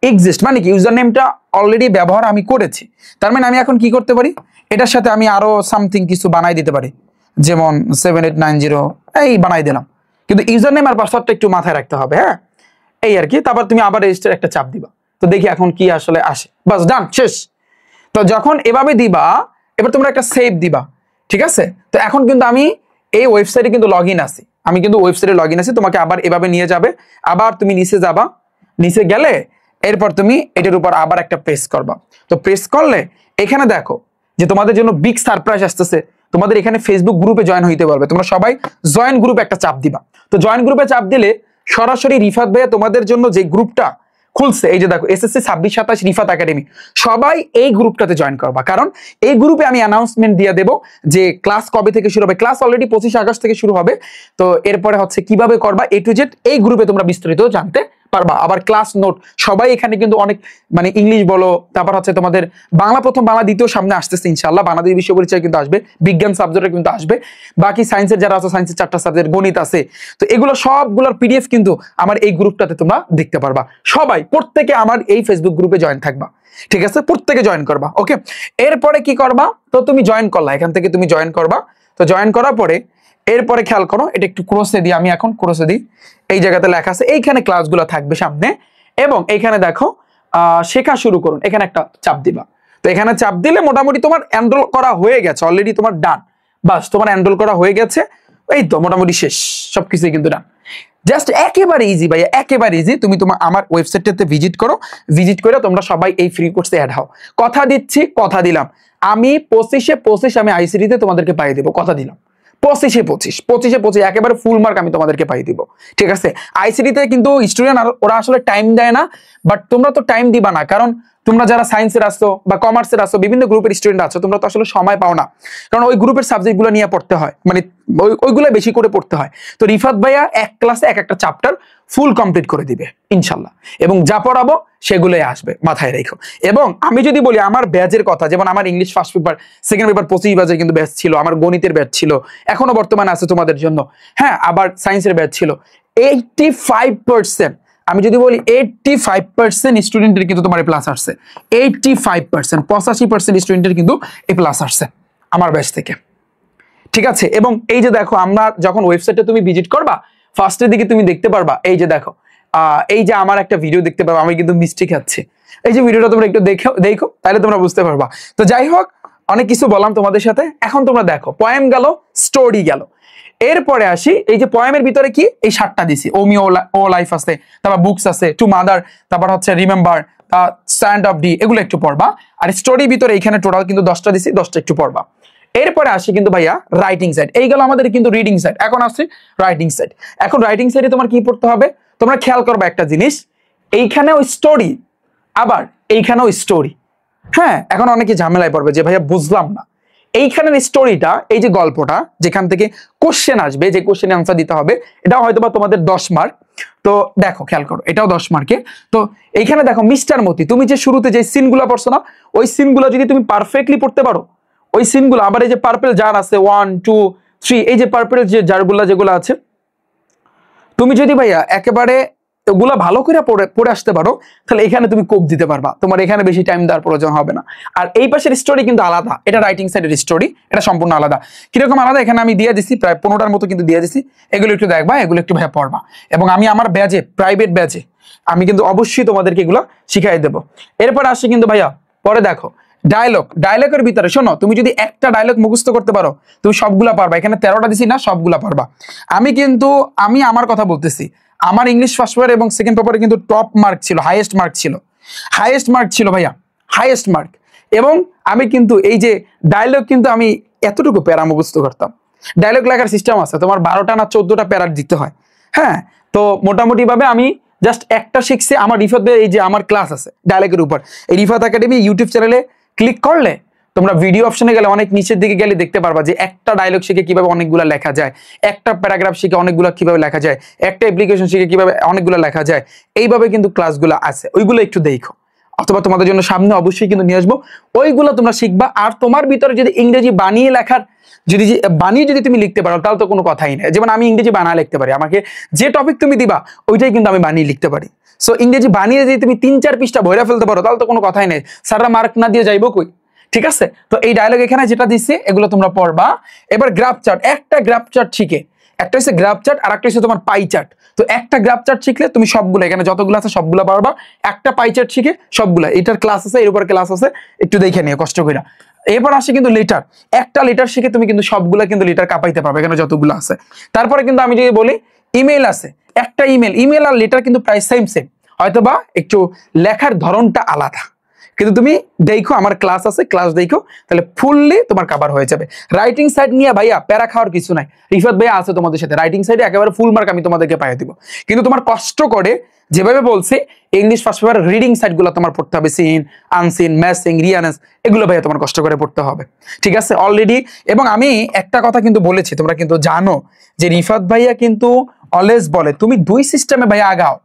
এক্সিস্ট, মানে কি ইউজার নেমটা অলরেডি ব্যবহার আমি করেছি। তার মানে আমি এখন কি করতে পারি, এটার সাথে আমি আরো সামথিং কিছু বানাই দিতে পারি, যেমন 7 8 9 0 এই বানাই দিলাম। কিন্তু ইউজার নেম আর পাসওয়ার্ডটা একটু মাথায় রাখতে হবে, হ্যাঁ, এই আর কি। তারপর তুমি আবার রেজিস্টার একটা চাপ দিবা। তো দেখি এখন কি আসলে আসে, বাস ডান, শেষ। তো যখন এভাবে দিবা, এবার তোমরা একটা সেভ দিবা। ঠিক আছে, তো এখন কিন্তু আমি এই ওয়েবসাইটে কিন্তু লগ ইন আছি, আমি কিন্তু ওয়েবসাইটে লগ ইন আছি। তোমাকে আবার এভাবে নিয়ে যাবে, আবার তুমি নিচে যাবা, নিচে গেলে এরপর তুমি এটার উপর আবার একটা প্রেস করবা। তো প্রেস করলে এখানে দেখো যে তোমাদের জন্য বিগ সারপ্রাইজ আসতেছে। তোমাদের এখানে ফেসবুক গ্রুপে জয়েন হইতে পারবে। তোমরা সবাই জয়েন গ্রুপে একটা চাপ দিবা। তো জয়েন গ্রুপে চাপ দিলে সরাসরি রিফাত ভাইয়া তোমাদের জন্য যে গ্রুপটা খুলছে, এই যে দেখো SSC 26-27 রিফাত একাডেমি, সবাই এই গ্রুপটাতে জয়েন করবা। কারণ এই গ্রুপে আমি অ্যানাউন্সমেন্ট দিয়ে দেবো যে ক্লাস কবে থেকে শুরু হবে। ক্লাস অলরেডি 25 আগস্ট থেকে শুরু হবে। তো এরপরে হচ্ছে কিভাবে করবা A to Z এই গ্রুপে তোমরা বিস্তারিত জানতে পারবা। আবার ক্লাস নোট সবাই এখানে কিন্তু অনেক মানে ইংলিশ বলো, তারপর হচ্ছে তোমাদের বাংলা প্রথম বাংলা দ্বিতীয় সামনে আসতেছে ইনশাআল্লাহ, বাংলাদেশ বিষয় পরিচয় কিন্তু আসবে, বিজ্ঞান সাবজেক্টে কিন্তু আসবে, বাকি সায়েন্সের যারা আছে সায়েন্সের 4টা সাবজেক্ট, গণিত আছে। তো এগুলো সবগুলোর PDF কিন্তু আমার এই গ্রুপটাতে তোমরা দেখতে পারবা। সবাই প্রত্যেকে আমার এই ফেসবুক গ্রুপে জয়েন থাকবা, ঠিক আছে? প্রত্যেকে জয়েন করবা, ওকে? এরপরে কি করবা, তো তুমি জয়েন করলা, এখান থেকে তুমি জয়েন করবা। তো জয়েন করার পরে এরপরে খেয়াল করো, এটা একটু ক্রসে দিই, আমি এখন ক্রসে দিই, এই জায়গাতে লেখা আছে, এইখানে ক্লাসগুলো থাকবে সামনে, এবং এইখানে দেখো শেখা শুরু করুন, এখানে একটা চাপ দিবা। তো এখানে চাপ দিলে মোটামুটি তোমার এনরোল করা হয়ে গেছে, অলরেডি তোমার ডান, বাস তোমার এনরোল করা হয়ে গেছে, এই তো মোটামুটি শেষ, সবকিছুই কিন্তু ডান। জাস্ট একেবারে ইজি ভাইয়া, একেবারে ইজি। তুমি তোমার আমার ওয়েবসাইটটাতে ভিজিট করো, ভিজিট করে তোমরা সবাই এই ফ্রি কোর্সে অ্যাড হও। কথা দিচ্ছি, কথা দিলাম, আমি 25-25 আমি ICT-তে তোমাদেরকে পাইয়ে দেবো, কথা দিলাম। 25-25 একেবারে ফুল মার্ক আমি তোমাদেরকে পাই দিব, ঠিক আছে? ICT-তে কিন্তু স্টুডেন্ট ওরা আসলে টাইম দেয় না, বাট তোমরা তো টাইম দিবা না, কারণ তোমরা যারা সায়েন্সের আসো বা কমার্সের আসো, বিভিন্ন গ্রুপের স্টুডেন্ট আছো, তোমরা তো আসলে সময় পাও না, কারণ ওই গ্রুপের সাবজেক্টগুলো নিয়ে পড়তে হয়, মানে ওইগুলো বেশি করে পড়তে হয়। তো রিফাত ভাইয়া এক ক্লাসে এক একটা চ্যাপ্টার ফুল কমপ্লিট করে দিবে ইনশাল্লাহ, এবং যা পড়াবো সেগুলোই আসবে, মাথায় রেখো। এবং আমি যদি বলি আমার ব্যাচের কথা, যেমন আমার English first paper, second paper 25 ব্যাচে কিন্তু ব্যাচ ছিল, আমার গণিতের ব্যাচ ছিল, এখনো বর্তমানে আছে তোমাদের জন্য, হ্যাঁ, আবার সায়েন্সের ব্যাচ ছিল। 85%, আমি যদি বলি 85% স্টুডেন্টের কিন্তু তোমার প্লাস আসছে, 85%, 85% স্টুডেন্টের কিন্তু এই প্লাস আসছে আমার ব্যাচ থেকে, ঠিক আছে? এবং এই যে দেখো, আমরা যখন ওয়েবসাইটে তুমি ভিজিট করবা, ফার্স্টের দিকে তুমি দেখতে পারবা, এই যে দেখো, এই যে আমার একটা ভিডিও দেখতে পারবা, আমি কিন্তু মিস্টেক খাচ্ছি, এই যে ভিডিওটা তোমরা একটু দেখো, তাহলে তোমরা বুঝতে পারবা। তো যাই হোক, অনেক কিছু বললাম তোমাদের সাথে, এখন তোমরা দেখো, পয়েম গেল, স্টোরি গেল, এরপরে আসি, এই যে পয়েমের ভিতরে কি এই 7টা দিছি, ওমি ও লাইফ আছে, তারপর বুকস আছে, টু মাদার, তারপর হচ্ছে রিমেম্বার, স্ট্যান্ড অফ ডি, এগুলো একটু পড়বা। আর স্টোরির ভিতরে এখানে টোটাল কিন্তু 10টা দিছি, 10টা একটু পড়বা। এরপরে আসি কিন্তু ভাইয়া রাইটিং সাইড, এই গেল আমাদের কিন্তু রিডিং সাইড, এখন আসছে রাইটিং সাইড। এখন রাইটিং সাইডে তোমার কি পড়তে হবে, তোমরা খেয়াল করবে একটা জিনিস, এইখানেও স্টোরি, আবার এইখানেও স্টোরি, হ্যাঁ। এখন অনেকে ঝামেলায় পড়বে যে ভাইয়া বুঝলাম না, এইখানের স্টোরিটা, এই যে গল্পটা, যেখান থেকে কোশ্চেন আসবে, যে কোশ্চেনে আনসার দিতে হবে, এটা হয়তো বা তোমাদের 10 মার্ক। তো দেখো, খেয়াল করো, এটাও 10 মার্কে। তো এইখানে দেখো, মিস্টার মতি, তুমি যে শুরুতে যে সিনগুলো পড়ছো না, ওই সিনগুলো যদি তুমি পারফেক্টলি পড়তে পারো, ওই সিনগুলো, আবার এই যে পার্পল জার আছে 1 2 3, এই যে পার্পল যে জারগুলো যেগুলো আছে, তুমি যদি ভাইয়া একেবারে ওগুলা ভালো করে পড়ে আসতে পারো, তাহলে এখানে তুমি কোপ দিতে পারবা, তোমার এখানে বেশি টাইম দেওয়ার প্রয়োজন হবে না। আর এই পাশের স্টোরি কিন্তু আলাদা, এটা রাইটিং সাইডের স্টোরি, এটা সম্পূর্ণ আলাদা। কিরকম আলাদা, এখানে আমি দিয়ে দিছি প্রায় 15টার মতো কিন্তু দিয়ে দিছি, এগুলো একটু দেখবা, এগুলো একটু ভাইয়া পড়বা। এবং আমি আমার ব্যাচে, প্রাইভেট ব্যাচে, আমি কিন্তু অবশ্যই তোমাদেরকে এগুলো শিখাই দেবো। এরপর আসি কিন্তু ভাইয়া, পরে দেখো ডায়লগের ভিতরে শোনো, তুমি যদি একটা ডায়লগ মুখস্থ করতে পারো, তুমি সবগুলা পারবা। এখানে 13টা দিছি না, সবগুলা পারবা। আমি আমার কথা বলতেছি, আমার ইংলিশ ফার্স্ট পেপার এবং সেকেন্ড পেপারে কিন্তু টপ মার্ক ছিল, হাইয়েস্ট মার্ক ছিল ভাইয়া, হাইয়েস্ট মার্ক। এবং আমি কিন্তু এই যে ডায়লগ, কিন্তু আমি এতটুকু প্যারা মুখস্থ করতাম। ডায়লগ লেখার সিস্টেম আছে, তোমার 12টা না 14টা প্যারা দিতে হয়, হ্যাঁ। তো মোটামুটি ভাবে আমি জাস্ট একটা শিখছি। আমার রিফাত, এই যে আমার ক্লাস আছে ডায়লগের উপর, এই রিফাত একাডেমি ইউটিউব চ্যানেলে ক্লিক করলে তোমরা ভিডিও অপশনে গেলে, অনেক নিচের দিকে গেলে দেখতে পারবা যে একটা ডায়লগ শিখে কিভাবে অনেকগুলো লেখা যায়, একটা প্যারাগ্রাফ শিখে অনেকগুলো কিভাবে লেখা যায়, একটা অ্যাপ্লিকেশন শিখে কিভাবে অনেকগুলো লেখা যায়, এইভাবে কিন্তু ক্লাসগুলো আছে, ওইগুলো একটু দেখো। অথবা তোমাদের জন্য সামনে অবশ্যই কিন্তু নিয়ে আসবো, ওইগুলো তোমরা শিখবা। আর তোমার ভিতরে যদি ইংরেজি বানিয়ে লেখার যদি তুমি লিখতে পারো, তাহলে তো কোনো কথাই নেই। যেমন আমি ইংরেজি বানায় লিখতে পারি, আমাকে যে টপিক তুমি দিবা ওইটাই কিন্তু আমি বানিয়ে লিখতে পারি। সো ইংরেজি বানিয়ে যদি তুমি 3-4 পৃষ্ঠা ভরে ফেলতে পারো, তাহলে তো কোনো কথাই নেই, স্যাররা মার্ক না দিয়ে যাইবো কই, ঠিক আছে? তো এই ডায়লগ এখানে যেটা দিচ্ছে, এগুলো তোমরা পড়বা। এবার গ্রাফ চার্ট, একটা গ্রাফ চার্ট শিখে, একটা হচ্ছে গ্রাফ চার্ট আর একটা হচ্ছে তোমার পাই চার্ট। তো একটা গ্রাফ চার্ট শিখলে তুমি সবগুলো, এখানে যতগুলো আছে সবগুলো পারবা। একটা পাই চার্ট শিখে সবগুলো, এটার ক্লাস আছে, এর উপর ক্লাস আছে, একটু দেখে নিও কষ্ট করে। এরপর আসে কিন্তু লেটার, একটা লেটার শিখে তুমি কিন্তু সবগুলা কিন্তু লেটার কাপাইতে পারবে, এখানে যতগুলো আছে। তারপরে কিন্তু আমি যদি বলি ইমেল আছে, একটা ইমেল আর লেটার কিন্তু প্রায় সেম, হয়তোবা একটু লেখার ধরনটা আলাদা, কিন্তু তুমি দেখো আমার ক্লাস আছে, ক্লাস দেখো, তাহলে ফুললি তোমার কভার হয়ে যাবে। রাইটিং সাইড নিয়ে ভাইয়া প্যারা খাওয়ার কিছু নাই, রিফাত ভাইয়া আছে তোমাদের সাথে, রাইটিং সাইডে একেবারে ফুল মার্ক আমি তোমাদেরকে পাইয়ে দিব। কিন্তু তোমার কষ্ট করে যেভাবে বলছে English first paper reading side গুলো তোমার পড়তে হবে, সিন, আনসিন, ম্যাসিং, রিয়ানেস, এগুলো ভাইয়া তোমার কষ্ট করে পড়তে হবে, ঠিক আছে অলরেডি। এবং আমি একটা কথা কিন্তু বলেছি, তোমরা কিন্তু জানো যে রিফাত ভাইয়া কিন্তু অলওয়েজ বলে তুমি দুই সিস্টেমে ভাইয়া আগাও,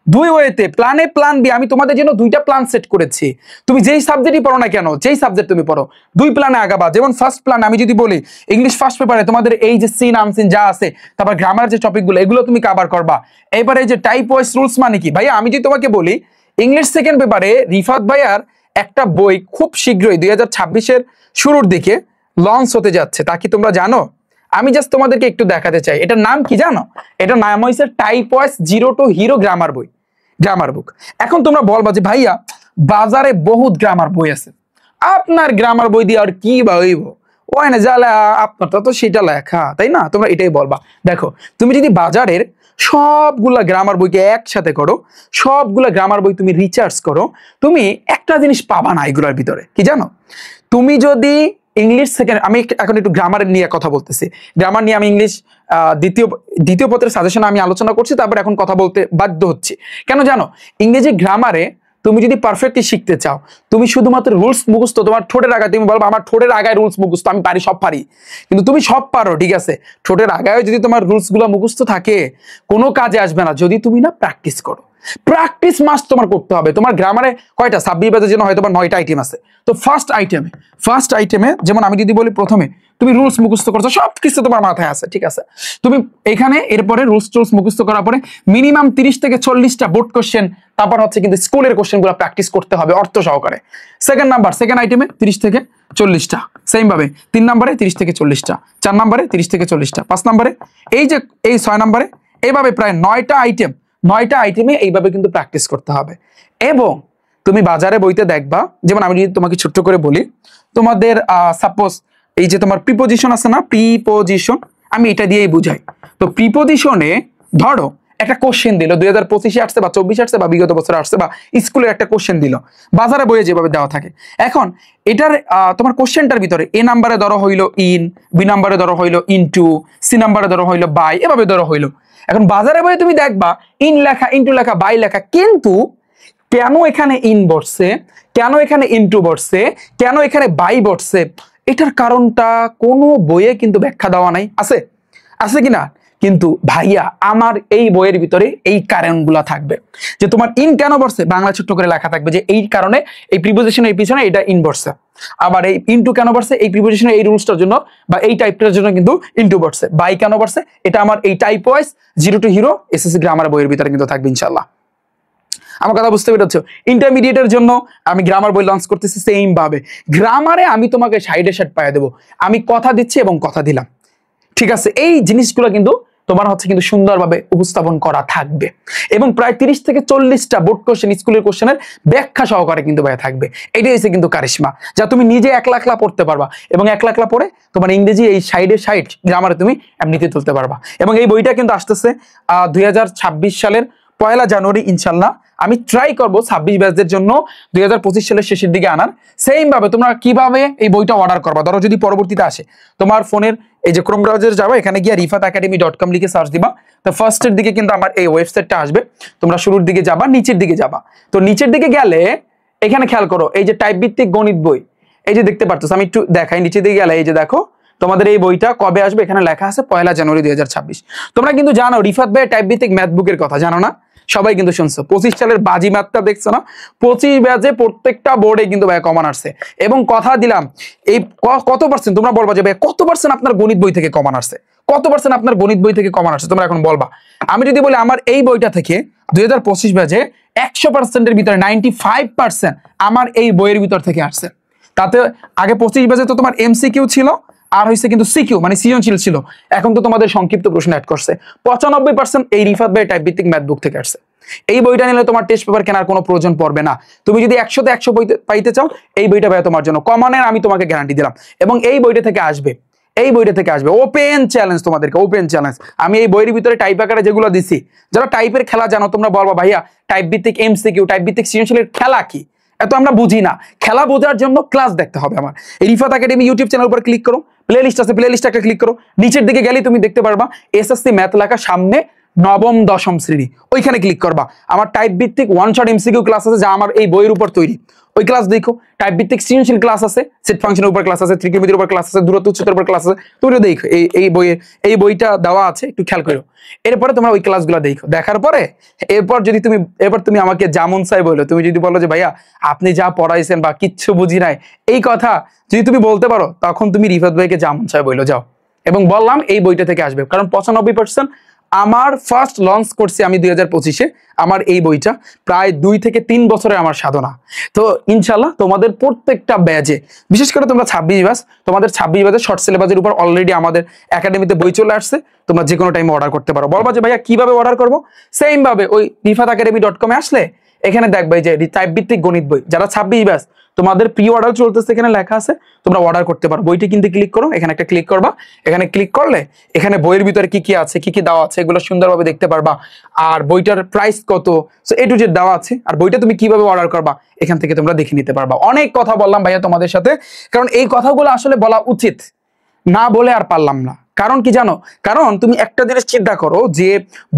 দুই ওয়েতে, প্ল্যান এ প্ল্যান বি। আমি তোমাদের জন্য দুইটা প্ল্যান সেট করেছি, তুমি যেই সাবজেক্টই পড়ো না কেন, যেই সাবজেক্ট তুমি পড়ো, দুই প্ল্যানে আগাবা। যেমন ফার্স্ট প্ল্যান আমি যদি বলি ইংলিশ ফার্স্ট পেপারে তোমাদের এই যে সিন, আনসিন যা আছে, তারপর গ্রামার যে টপিকগুলো, এগুলো তুমি কভার করবা। এবারে এই যে টাইপ ওয়াইজ রুলস মানে কি ভাইয়া, আমি যদি তোমাকে বলি ইংলিশ সেকেন্ড পেপারে রিফাত ভাইয়ার একটা বই খুব শীঘ্রই 2026-এর শুরুর দিকে লঞ্চ হতে যাচ্ছে, তা কি তোমরা জানো? আমি জাস্ট তোমাদেরকে একটু দেখাতে চাই, এটার নাম কি জানো? এটার নাম হয়েছে type wise 0 to hero grammar বই, গ্রামার বুক। এখন তোমরা বলবা যে ভাইয়া বাজারে বহুত গ্রামার বই আছে, আপনার গ্রামার বই দিয়ে আর কি বা হইব, ওই না যা আপনারটা তো সেটা লেখা, তাই না? তোমরা এটাই বলবা। দেখো তুমি যদি বাজারের সবগুলা গ্রামার বইকে একসাথে করো, সবগুলা গ্রামার বই তুমি রিসার্চ করো, তুমি একটা জিনিস পাবা না এগুলোর ভিতরে, কি জানো? তুমি যদি ইংলিশ সেকেন্ড, আমি এখন একটু গ্রামার নিয়ে কথা বলতেছি, গ্রামার নিয়ে আমি ইংলিশ দ্বিতীয় পত্রের সাজেশন আমি আলোচনা করছি, তারপর এখন কথা বলতে বাধ্য হচ্ছি। কেন জানো? ইংরেজি গ্রামারে তুমি যদি পারফেক্টলি শিখতে চাও, তুমি শুধুমাত্র রুলস মুখস্থ, তোমার ঠোঁটের আগায় তুমি বলবো আমার ঠোঁটের আগায় রুলস মুখস্থ, আমি পারি, সব পারি, কিন্তু তুমি সব পারো, ঠিক আছে, ঠোঁটের আগায় যদি তোমার রুলস গুলো মুখস্থ থাকে কোনো কাজে আসবে না যদি তুমি না প্র্যাকটিস করো। প্র্যাকটিস মাস্ট তোমার করতে হবে। তোমার গ্রামারে কয়টা 26 পেজের জন্য হয়তো 9টা আইটেম আছে, তো ফার্স্ট আইটেমে যেমন আমি যদি বলি প্রথমে তুমি রুলস মুখস্থ করছো, সবকিছু তোমার মাথায় আছে, ঠিক আছে, তুমি এখানে এরপরে রুলস মুখস্থ করার পরে মিনিমাম 30 থেকে 40টা বোর্ড কোশ্চেন, তারপর হচ্ছে কিন্তু স্কুলের কোশ্চেন গুলো প্র্যাকটিস করতে হবে অর্থ সহকারে। সেকেন্ড আইটেমে 30 থেকে 40টা, সেম ভাবে 3 নম্বরে 30 থেকে 40টা, 4 নম্বরে 30 থেকে 40টা, 5 নম্বরে এই 6 নম্বরে, এইভাবে প্রায় 9টা আইটেমে এইভাবে কিন্তু প্র্যাকটিস করতে হবে। এবং তুমি বাজারে বইতে দেখবা, যেমন আমি যদি তোমাকে ছোট্ট করে বলি, তোমাদের সাপোজ এই যে তোমার প্রিপোজিশন আছে না, প্রিপোজিশন, আমি এটা দিয়েই বুঝাই। তো প্রিপোজিশনে ধরো একটা কোশ্চেন দিল, 2025-এ আসছে বা 24 আসছে বা বিগত বছরে আসছে, বা স্কুলের একটা কোশ্চেন দিল, বাজারে বইয়ে যেভাবে দেওয়া থাকে। এখন এটার তোমার কোশ্চেনটার ভিতরে এ নাম্বারে ধরো হইলো ইন, বি নাম্বারে ধরো হইলো ইনটু, সি নাম্বারে ধরো হইলো বাই, এভাবে ধরো হইলো। এখন বাজারে বইয়ে তুমি দেখবা ইন লেখা, ইনটু লেখা, বাই লেখা, কিন্তু কেন এখানে ইন বসছে, কেন এখানে ইনটু বসছে, কেন এখানে বাই বসছে, এটার কারণটা কোনো বইয়ে কিন্তু ব্যাখ্যা দেওয়া নাই। আছে কিনা? কিন্তু ভাইয়া আমার এই বইয়ের ভিতরে এই কারণগুলো থাকবে, যে তোমার ইন কেন বসছে, বাংলা ছোট্ট করে লেখা থাকবে যে এই কারণে এই প্রিপোজিশনের পিছনে এটা ইন বসছে, আবার এই ইনটু কেন বসছে, এই প্রিপোজিশনের এই রুলসটার জন্য বা এই টাইপটার জন্য কিন্তু ইনটু বসছে। বাই কেন বসছে, এটা আমার এই type wise 0 to hero SSC grammar বইয়ের ভিতরে কিন্তু থাকবে ইনশাআল্লাহ। আমার কথা বুঝতে পেরেছো? ইন্টারমিডিয়েটের জন্য আমি গ্রামার বই লঞ্চ করতেছি, সেম ভাবে গ্রামারে আমি তোমাকে সাইডে সাইড পাইয়ে দেবো, আমি কথা দিচ্ছি এবং কথা দিলাম, ঠিক আছে? এই জিনিসগুলো কিন্তু তোমার হচ্ছে কিন্তু সুন্দরভাবে উপস্থাপন করা থাকবে, এবং প্রায় 30 থেকে 40টা বোর্ড কোশ্চেন, স্কুলের কোশ্চেনের ব্যাখ্যা সহকারে কিন্তু ভাই থাকবে। এটাই হচ্ছে কিন্তু কারিশমা, যা তুমি নিজে একলা পড়তে পারবা, এবং একলা পড়ে তোমার ইংরেজি এই সাইড গ্রামারে তুমি এমনিতে তুলতে পারবা। এবং এই বইটা কিন্তু আসতেছে 2026 সালের 1 জানুয়ারি ইনশাল্লাহ। আমি ট্রাই করবো 26 ব্যাচদের জন্য 2025 সালের শেষের দিকে আনার। সেম ভাবে তোমরা কিভাবে এই বইটা অর্ডার করবা, ধরো যদি পরবর্তীতে আসে তোমার ফোনের এই যে ক্রোম ব্রাউজারে যাবে, এখানে গিয়ে rifatacademy.com লিখে সার্চ দিবা, তো ফার্স্টের দিকে কিন্তু আমার এই ওয়েবসাইটটা আসবে। তোমরা শুরুর দিকে যাবা, নিচের দিকে যাবা, তো নিচের দিকে গেলে এখানে খেয়াল করো এই যে টাইপ ভিত্তিক গণিত বই, এই যে দেখতে পাচ্ছ, আমি একটু দেখাই, নিচের দিকে গেলে এই যে দেখো তোমাদের এই বইটা কবে আসবে, এখানে লেখা আছে 1 জানুয়ারি 2026। তোমরা কিন্তু জানো রিফাত ভাই টাইপ ভিত্তিক ম্যাথ বুকের কথা, জানো না? সবাই কিন্তু শুনছো। 25 সালের বাজি ম্যাথটা দেখছো না? 25 ব্যাচে প্রত্যেকটা বোর্ডে কিন্তু ভাই কমন আসছে, এবং কথা দিলাম এই কত পার্সেন্ট, তোমরা বলবা যে ভাই কত পার্সেন্ট আপনার গণিত বই থেকে কমন আসছে, কত পার্সেন্ট আপনার গণিত বই থেকে কমন আসছে, তোমরা এখন বলবা। আমি যদি বলি আমার এই বইটা থেকে 2025 ব্যাচে 100%-এর ভিতরে 95% আমার এই বইয়ের ভিতর থেকে আসছে। তাতে আগে 25 ব্যাচে তো তোমার এমসিকিউ ছিল, আর হইছে কিন্তু সিকিউ মানে সৃজনশীল ছিল, এখন তো তোমাদের সংক্ষিপ্ত প্রশ্ন অ্যাড করছে। 95% এই রিফাত ভাই টাইপ ভিত্তিক ম্যাথ বুক থেকে আসছে। এই বইটা নিলে তোমার টেস্ট পেপার কেনার কোনো প্রয়োজন পড়বে না। তুমি যদি 100-তে 100 পাইতে চাও, এই বইটা ভাই তোমার জন্য কমনের আমি তোমাকে গ্যারান্টি দিলাম, এবং এই বইটা থেকে আসবে, ওপেন চ্যালেঞ্জ তোমাদেরকে, ওপেন চ্যালেঞ্জ। আমি এই বইয়ের ভিতরে টাইপ আকারে যেগুলো দিছি, যারা টাইপের খেলা জানো তোমরা বলবা ভাইয়া টাইপ ভিত্তিক এমসিকিউ, টাইপ ভিত্তিক সৃজনশীলের খেলা কি, এত আমরা বুঝি না। খেলা বোঝার জন্য ক্লাস দেখতে হবে আমার। এই রিফাত একাডেমি ইউটিউব চ্যানেল উপর ক্লিক করো, প্লে লিস্ট আছে, প্লে লিস্ট একটা ক্লিক করো, নিচের দিকে গেলে তুমি দেখতে পারবা এসএসসি ম্যাথ লেখা, সামনে নবম দশম শ্রেণী, ওইখানে ক্লিক করবা। আমার টাইপ ভিত্তিক ওয়ান শট এমসিকিউ ক্লাস আছে যা আমার এই বইয়ের উপর তৈরি, ওই ক্লাস দেখো। টাইপ ভিত্তিক সৃজনশীল ক্লাস আছে, সেট ফাংশনের উপর ক্লাস আছে, ত্রিকোণমিতির উপর ক্লাস আছে, দূরত্ব উচ্চতার উপর ক্লাস আছে, তুমি দেখো এই বইটা দেওয়া আছে, একটু খেয়াল করো। এরপরে তোমরা ওই ক্লাসগুলো দেখো, দেখার পরে এরপর তুমি আমাকে যেমন চাই বলো, তুমি যদি বলো যে ভাইয়া আপনি যা পড়াইছেন বা কিচ্ছু বুঝি নাই, এই কথা যদি তুমি বলতে পারো, তখন তুমি রিফাত ভাইকে যেমন চাই বলো যাও। এবং বললাম এই বইটা থেকে আসবে, কারণ 95% আমার ফার্স্ট লঞ্চ করছি আমি 2025-এ। আমার এই বইটা প্রায় 2 থেকে 3 বছরের আমার সাধনা। তো ইনশাল্লাহ তোমাদের প্রত্যেকটা ব্যাচে, বিশেষ করে তোমরা 26 ব্যাচ, তোমাদের 26 ব্যাচের শর্ট সিলেবাসের উপর অলরেডি আমাদের একাডেমিতে বই চলে আসছে। তোমরা যে কোনো টাইমে অর্ডার করতে পারো। বলবা যে ভাইয়া কিভাবে অর্ডার করবো? সেম ভাবে ওই rifatacademy.com-এ আসলে এখানে দেখবে যে টাইপ ভিত্তিক গণিত বই, যারা 26 ব্যাচ তোমাদের প্রি অর্ডার চলতেছে, এখানে লেখা আছে, তোমরা অর্ডার করতে পারো। বইটি কিন্তু ক্লিক করো, এখানে একটা ক্লিক করবা, এখানে ক্লিক করলে এখানে বইয়ের ভিতরে কি কি আছে, কি কি দেওয়া আছে, এগুলো সুন্দরভাবে দেখতে পারবা। আর বইটার প্রাইস কত, সো এ টু জেড দেওয়া আছে। আর বইটা তুমি কিভাবে অর্ডার করবা এখান থেকে তোমরা দেখে নিতে পারবা। অনেক কথা বললাম ভাইয়া তোমাদের সাথে, কারণ এই কথাগুলো আসলে বলা উচিত, না বলে আর পারলাম না। কারণ কি জানো, কারণ তুমি একটা জিনিস চিন্তা করো যে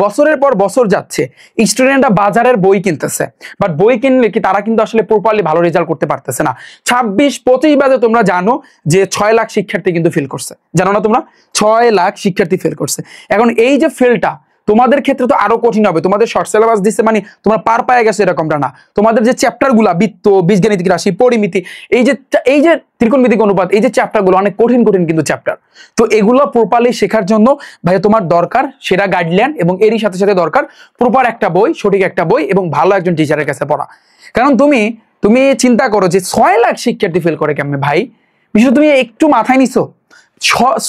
বছরের পর বছর যাচ্ছে, স্টুডেন্টরা বাজারের বই কিনতেছে, বাট বই কিনলে কি তারা কিন্তু আসলে প্রপারলি ভালো রেজাল্ট করতে পারতেছে না। 26-25 বাজে তোমরা জানো যে 6 লাখ শিক্ষার্থী কিন্তু ফেল করছে, জানো না তোমরা? 6 লাখ শিক্ষার্থী ফেল করছে। এখন এই যে ফেলটা তোমাদের ক্ষেত্রে তো আরো কঠিন হবে। তোমাদের শর্ট সিলেবাস দিচ্ছে মানে তোমরা পার পায়ে গেছো এরকমটা না। তোমাদের যে চ্যাপ্টার গুলা, বৃত্ত, বীজগাণিতিক রাশি, পরিমিতি, এই যে ত্রিকোণমিতিক অনুপাত, এই যে চ্যাপ্টার গুলো অনেক কঠিন কিন্তু চ্যাপ্টার। তো এগুলো প্রপারলি শেখার জন্য ভাই তোমার দরকার সেরা গাইডলাইন, এবং এরই সাথে সাথে দরকার প্রপার একটা বই, সঠিক একটা বই, এবং ভালো একজন টিচারের কাছে পড়া। কারণ তুমি চিন্তা করো যে 6 লাখ শিক্ষার্থী ফেল করে কেমনে ভাই, বিষয় তুমি একটু মাথায় নিছো?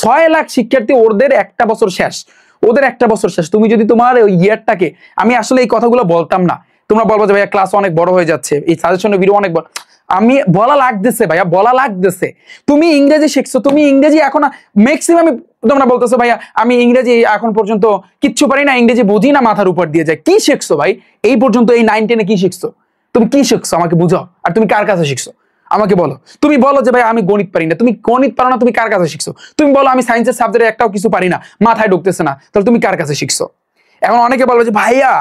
6 লাখ শিক্ষার্থী, ওদের একটা বছর শেষ, তুমি যদি তোমার ওই ইয়ারটাকে, আমি আসলে এই কথাগুলো বলতাম না, তোমরা বলবো যে ভাইয়া ক্লাস অনেক বড় হয়ে যাচ্ছে, এই সাজেশনের ভিডিও অনেক বড়, আমি বলা লাগতেছে ভাইয়া, বলা লাগতেছে। তুমি ইংরেজি শিখছো, তুমি ইংরেজি এখন ম্যাক্সিমাম তোমরা বলতেছো ভাইয়া আমি ইংরেজি এখন পর্যন্ত কিচ্ছু পারি না, ইংরেজি বুঝি না, মাথার উপর দিয়ে যায়। কি শিখছো ভাই এই পর্যন্ত, এই 9-10-এ কি শিখছো? তুমি কি শিখছো আমাকে বুঝাও। আর তুমি কার কাছে শিখছো আমাকে বলো। তুমি বলো যে ভাই আমি গণিত পারি না, তুমি গণিত পারো না, তুমি কার কাছে শিখছো? তুমি বলো আমি সায়েন্সের সাবজেক্টে একটাও কিছু পারি না, মাথায় ঢুকতেছে না, তাহলে তুমি কার কাছে শিখছো? এখন অনেকে বলবে যে ভাইয়া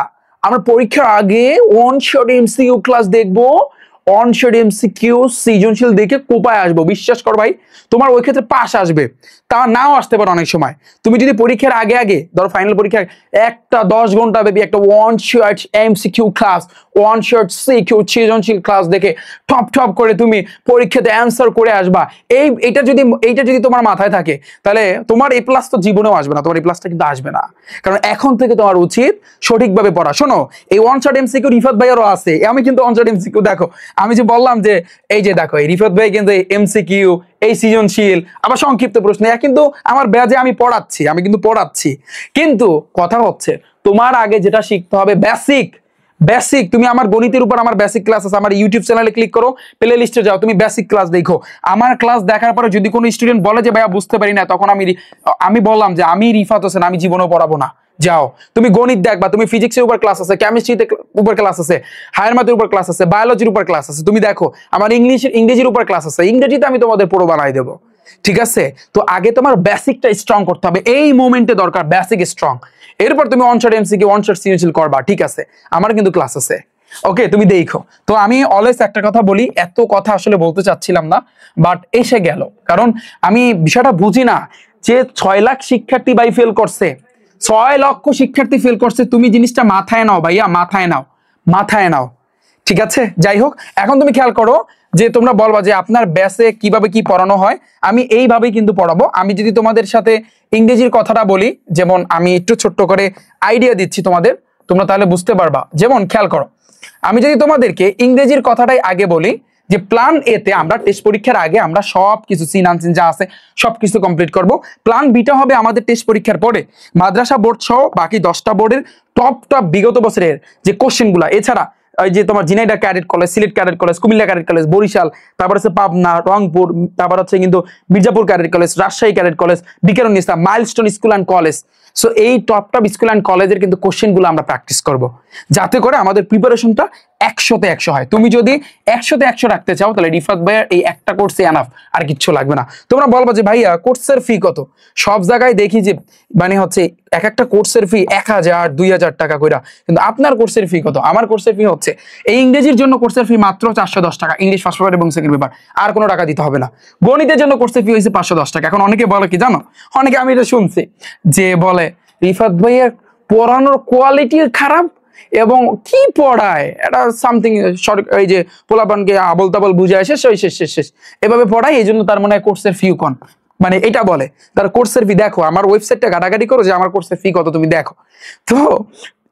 আমরা পরীক্ষার আগে ওয়ান শট এমসিকিউ ক্লাস দেখবো, অন শট এমসিকিউ সৃজনশীল দেখে কোপায় আসবো। বিশ্বাস কর ভাই, তোমার ওই ক্ষেত্রে পাস আসবে, তা নাও আসতে পারে অনেক সময়। তুমি যদি পরীক্ষার আগে ধরো ফাইনাল পরীক্ষায় একটা 10 ঘন্টা ব্যাপী একটা one shot MCQ class, one shot CQ সৃজনশীল ক্লাস দেখে টপ করে তুমি পরীক্ষাতে অ্যান্সার করে আসবা, এইটা যদি তোমার মাথায় থাকে, তাহলে তোমার এ প্লাস তো জীবনেও আসবে না, তোমার এ প্লাসটা কিন্তু আসবে না। কারণ এখন থেকে তোমার উচিত সঠিকভাবে পড়া। শোনো, এই ওয়ান শট এমসিকিউ রিফাত ভাইয়েরও আছে, আমি কিন্তু ওয়ান শট এমসিকিউ দেখো, আমি যে বললাম যে এই যে দেখো এই রিফাত ভাই কিন্তু এমসিকিউ, এই সৃজনশীল, আবার সংক্ষিপ্ত প্রশ্ন, কিন্তু আমার ব্যাচে আমি কিন্তু পড়াচ্ছি। কিন্তু কথা হচ্ছে তোমার আগে যেটা শিখতে হবে বেসিক। তুমি আমার গণিতের উপর আমার বেসিক ক্লাস আছে, আমার ইউটিউব চ্যানেলে ক্লিক করো, প্লে লিস্টে যাও, তুমি বেসিক ক্লাস দেখো। আমার ক্লাস দেখার পরে যদি কোনো স্টুডেন্ট বলে যে ভাইয়া বুঝতে পারি না, তখন আমি বললাম যে আমি রিফাত হোসেন, আমি জীবনেও পড়াবো না, যাও তুমি গণিত দেখবা, তুমি ফিজিক্সের উপর ক্লাস আছে, কেমিস্ট্রিতে উপর ক্লাস আছে, হায়ার ম্যাথের উপর ক্লাস আছে, বায়োলজির উপর ক্লাস আছে, তুমি দেখো আমার ইংরেজির উপর ক্লাস আছে, ইংরেজিতে আমি তোমাদের পুরো বানাই দেবো। ঠিক আছে? তো আগে তোমার বেসিকটা স্ট্রং করতে হবে, এই মোমেন্টে দরকার বেসিক স্ট্রং। এরপর তুমি one shot MCQ, one shot সৃজনশীল করবা। ঠিক আছে, আমার কিন্তু ক্লাস আছে, ওকে তুমি দেখো। তো আমি অলওয়েজ একটা কথা বলি, এত কথা আসলে বলতে চাচ্ছিলাম না, বাট এসে গেল, কারণ আমি বিষয়টা বুঝি না যে 6 লাখ শিক্ষার্থী বাই ফেল করছে, 6 লক্ষ শিক্ষার্থী ফেল করছে। তুমি জিনিসটা মাথায় নাও ভাইয়া, মাথায় নাও। ঠিক আছে, যাই হোক, এখন তুমি খেয়াল করো যে তোমরা বলবা যে আপনার ব্যাচে কিভাবে কি পড়ানো হয়, আমি এইভাবেই কিন্তু পড়াবো। আমি যদি তোমাদের সাথে ইংরেজির কথাটা বলি, যেমন আমি একটু ছোট্ট করে আইডিয়া দিচ্ছি তোমাদের, তোমরা তাহলে বুঝতে পারবা। যেমন খেয়াল করো, আমি যদি তোমাদেরকে ইংরেজির কথাটাই আগে বলি, যে প্ল্যান এ তে আমরা টেস্ট পরীক্ষার আগে আমরা সবকিছু সিন আনসিন যা আছে সবকিছু কমপ্লিট করব। প্ল্যান বিটা হবে আমাদের টেস্ট পরীক্ষার পরে মাদ্রাসা বোর্ড সহ বাকি 10টা বোর্ডের টপ বিগত বছরের যে কোশ্চেনগুলো, এছাড়া ওই যে তোমার Jhenaidah cadet college, Sylhet cadet college, Cumilla cadet college, Barishal, তারপর হচ্ছে পাবনা, রংপুর, তারপর হচ্ছে কিন্তু Mirzapur cadet college, Rajshahi cadet college, Viqarunnisa, Milestone school and college. So এই টপ স্কুল অ্যান্ড কলেজের কিন্তু কোশ্চেনগুলো আমরা প্র্যাকটিস করব, যাতে করে আমাদের প্রিপারেশনটা 100-তে 100 হয়। তুমি যদি 100-তে 100 রাখতে চাও তাহলে রিফাত ভাইয়ার এই একটা কোর্সে এনাফ, আর কিচ্ছু লাগবে না। তোমরা বলবা যে ভাইয়া কোর্সের ফি কত? সব জায়গায় দেখি যে মানে হচ্ছে এক একটা কোর্সের ফি 1000-2000 টাকা কইরা, কিন্তু আপনার কোর্সের ফি কত? আমার কোর্সের ফি হচ্ছে এই ইংরেজির জন্য কোর্সের ফি মাত্র 410 টাকা, ইংলিশ ফার্স্ট পেপার এবং সেকেন্ড পেপার, আর কোনো টাকা দিতে হবে না। গণিতের জন্য কোর্সের ফি হয়েছে 510 টাকা। এখন অনেকে বলে কি জানো, অনেকে আমি এটা শুনছি যে বলে রিফাত ভাইয়া পড়ানোর কোয়ালিটি খারাপ এবং কি পড়ায় এটা সামথিং এই যে পোলাপানকে আবল তাবল বুঝায় শেষ শেষ এভাবে পড়ায়, এই জন্য তার মনে হয় কোর্সের ফি কম, মানে এটা বলে। তার কোর্সের ফি দেখো, আমার ওয়েবসাইটটা ঘাটাঘাটি করো যে আমার কোর্সের ফি কত তুমি দেখো। তো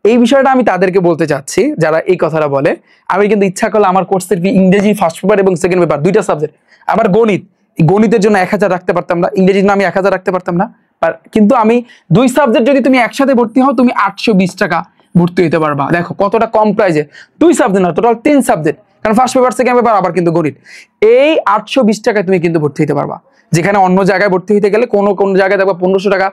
এই বিষয়টা আমি তাদেরকে বলতে চাচ্ছি যারা এই কথাটা বলে, আমি কিন্তু ইচ্ছা করলে আমার কোর্সের ফি ইংরেজি ফার্স্ট পেপার এবং সেকেন্ড পেপার দুইটা সাবজেক্ট, আবার গণিতের জন্য 1000 রাখতে পারতাম না, ইংরেজির জন্য আমি 1000 রাখতে পারতাম না, কিন্তু আমি দুই সাবজেক্ট যদি তুমি একসাথে ভর্তি হও তুমি 820 টাকা ভর্তি হইতে পারবা। দেখো কতটা কম প্রাইজে, দুই সাবজেক্ট না, টোটাল 3 সাবজেক্ট, কারণ ফার্স্ট পেপার সেকেন্ড পেপার আবার কিন্তু গণিত। এই 820 টাকায় তুমি কিন্তু ভর্তি হতে পারবা, যেখানে অন্য জায়গায় ভর্তি হইতে গেলে কোন জায়গায় দেখবা 1500 টাকা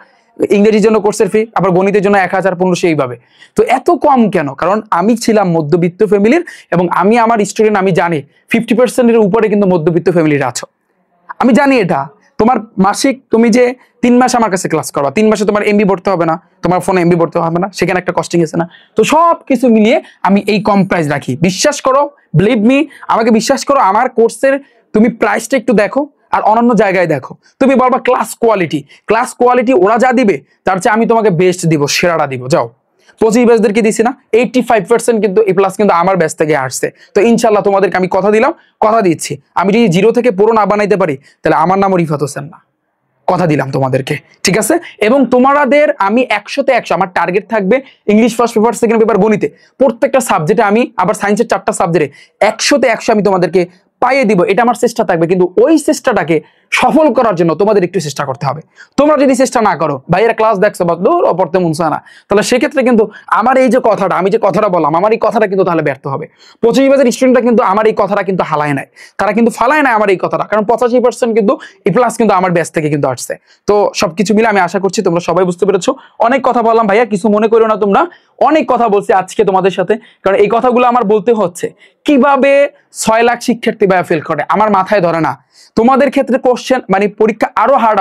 ইংরেজির জন্য কোর্সের ফি, আবার গণিতের জন্য 1000-1500 এইভাবে। তো এত কম কেন? কারণ আমি ছিলাম মধ্যবিত্ত ফ্যামিলির, এবং আমি আমার স্টুডেন্ট আমি জানি 50%-এর উপরে কিন্তু মধ্যবিত্ত ফ্যামিলির আছো, আমি জানি এটা। তোমার মাসিক তুমি যে 3 মাস আমার কাছে ক্লাস করবা, 3 মাসে তোমার এমবি ভরতে হবে না, তোমার ফোনে এমবি ভরতে হবে না, সেখানে একটা কস্টিং আছে না। তো সব কিছু মিলিয়ে আমি এই কম প্রাইস রাখি। বিশ্বাস করো, বিলিভ মি, আমাকে বিশ্বাস করো, আমার কোর্সের তুমি প্রাইসটা একটু দেখো আর অন্যান্য জায়গায় দেখো, তুমি বলবা ক্লাস কোয়ালিটি ওরা যা দিবে তার চেয়ে আমি তোমাকে বেস্ট দিব, সেরাটা দিব। যাও 25 ব্যাচদেরকে দিছি না, 85% কিন্তু এ প্লাস কিন্তু আমার ব্যাচ থেকে আসছে। তো ইনশাল্লাহ তোমাদেরকে আমি কথা দিলাম, কথা দিচ্ছি, আমি যদি জিরো থেকে পুরো না বানাইতে পারি তাহলে আমার নামও রিফাত হোসেন না, কথা দিলাম তোমাদেরকে, ঠিক আছে? এবং তোমাদের আমি 100-তে 100 আমার টার্গেট থাকবে English first paper second paper গণিতে প্রত্যেকটা সাবজেক্টে, আমি আবার সায়েন্সের 4টা সাবজেক্টে 100-তে 100 আমি তোমাদেরকে পাইয়ে দিব, এটা আমার চেষ্টা থাকবে। কিন্তু ওই চেষ্টাটাকে সফল করার জন্য তোমাদের একটু চেষ্টা করতে হবে। তোমরা যদি চেষ্টা না করো, ভাইয়েরা ক্লাস দেখছো বা দূর অপরতে মন চায় না, তাহলে সেক্ষেত্রে কিন্তু আমার এই যে কথাটা, আমি যে কথাটা বললাম, আমার এই কথাটা কিন্তু তাহলে ব্যর্থ হবে। 25 ব্যাচের স্টুডেন্টরা কিন্তু আমার এই কথাটা কিন্তু হালায় নাই, তারা কিন্তু ফালায় নাই আমার এই কথাটা, কারণ 85% কিন্তু এ প্লাস কিন্তু আমার ব্যাচ থেকে কিন্তু আসছে। তো সবকিছু মিলে আমি আশা করছি তোমরা সবাই বুঝতে পেরেছো। অনেক কথা বললাম ভাইয়া, কিছু মনে করো না তোমরা, অনেক কথা বলছি আজকে তোমাদের সাথে, কারণ এই কথাগুলো আমার বলতে হচ্ছে। কিভাবে 6 লাখ শিক্ষার্থী ভাইয়া ফেল করে আমার মাথায় ধরে না। তোমাদের ক্ষেত্রে কোশ্চেন মানে পরীক্ষা আরো হার্ড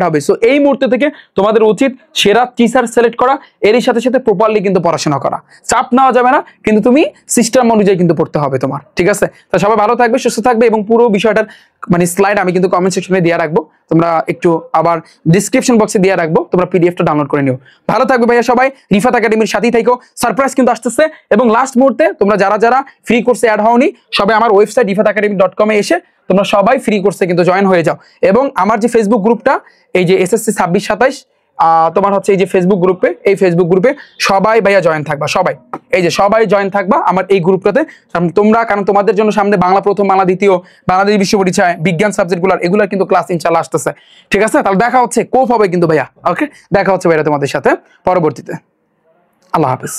হবে। সো এই মুহূর্তে থেকে তোমাদের উচিত সেরা টিচার সিলেক্ট করা, এরই সাথে সাথে প্রপারলি কিন্তু পড়াশোনা করা। চাপ নেওয়া যাবে না, কিন্তু তুমি সিস্টেম অনুযায়ী কিন্তু পড়তে হবে তোমার, ঠিক আছে? তো সবাই ভালো থাকবে, সুস্থ থাকবে, এবং পুরো বিষয়টার মানে স্লাইড আমি কিন্তু কমেন্ট সেকশনে দিয়ে রাখবো, তোমরা একটু আবার ডিসক্রিপশন বক্সে দিয়ে রাখবো, তোমরা পিডিএফটা ডাউনলোড করে নিও। ভালো থাকবে ভাইয়া সবাই, রিফাত একাডেমির সাথেই থাকো, সারপ্রাইজ কিন্তু আসতেছে। এবং লাস্ট মুহূর্তে তোমরা যারা ফ্রি কোর্সে অ্যাড হওনি, সবাই আমার ওয়েবসাইট rifatacademy.com এ এসে তোমরা সবাই ফ্রি কোর্সে কিন্তু জয়েন হয়ে যাও। এবং আমার যে ফেসবুক গ্রুপটা, এই যে SSC 26-27 তোমার হচ্ছে এই যে ফেসবুক গ্রুপে, এই ফেসবুক গ্রুপে সবাই ভাইয়া জয়েন থাকবা, সবাই এই যে সবাই জয়েন থাকবা আমার এই গ্রুপটাতে তোমরা, কারণ তোমাদের জন্য সামনে বাংলা প্রথম, বাংলা দ্বিতীয়, বাংলাদেশ বিশ্ব পরিচয়, বিজ্ঞান সাবজেক্টগুলোর এগুলোর কিন্তু ক্লাস ইনশাআল্লাহ আসতেছে, ঠিক আছে? তাহলে দেখা হচ্ছে, কোপ হবে কিন্তু ভাইয়া, ওকে? দেখা হচ্ছে ভাইয়া তোমাদের সাথে পরবর্তীতে। আল্লাহ হাফেজ।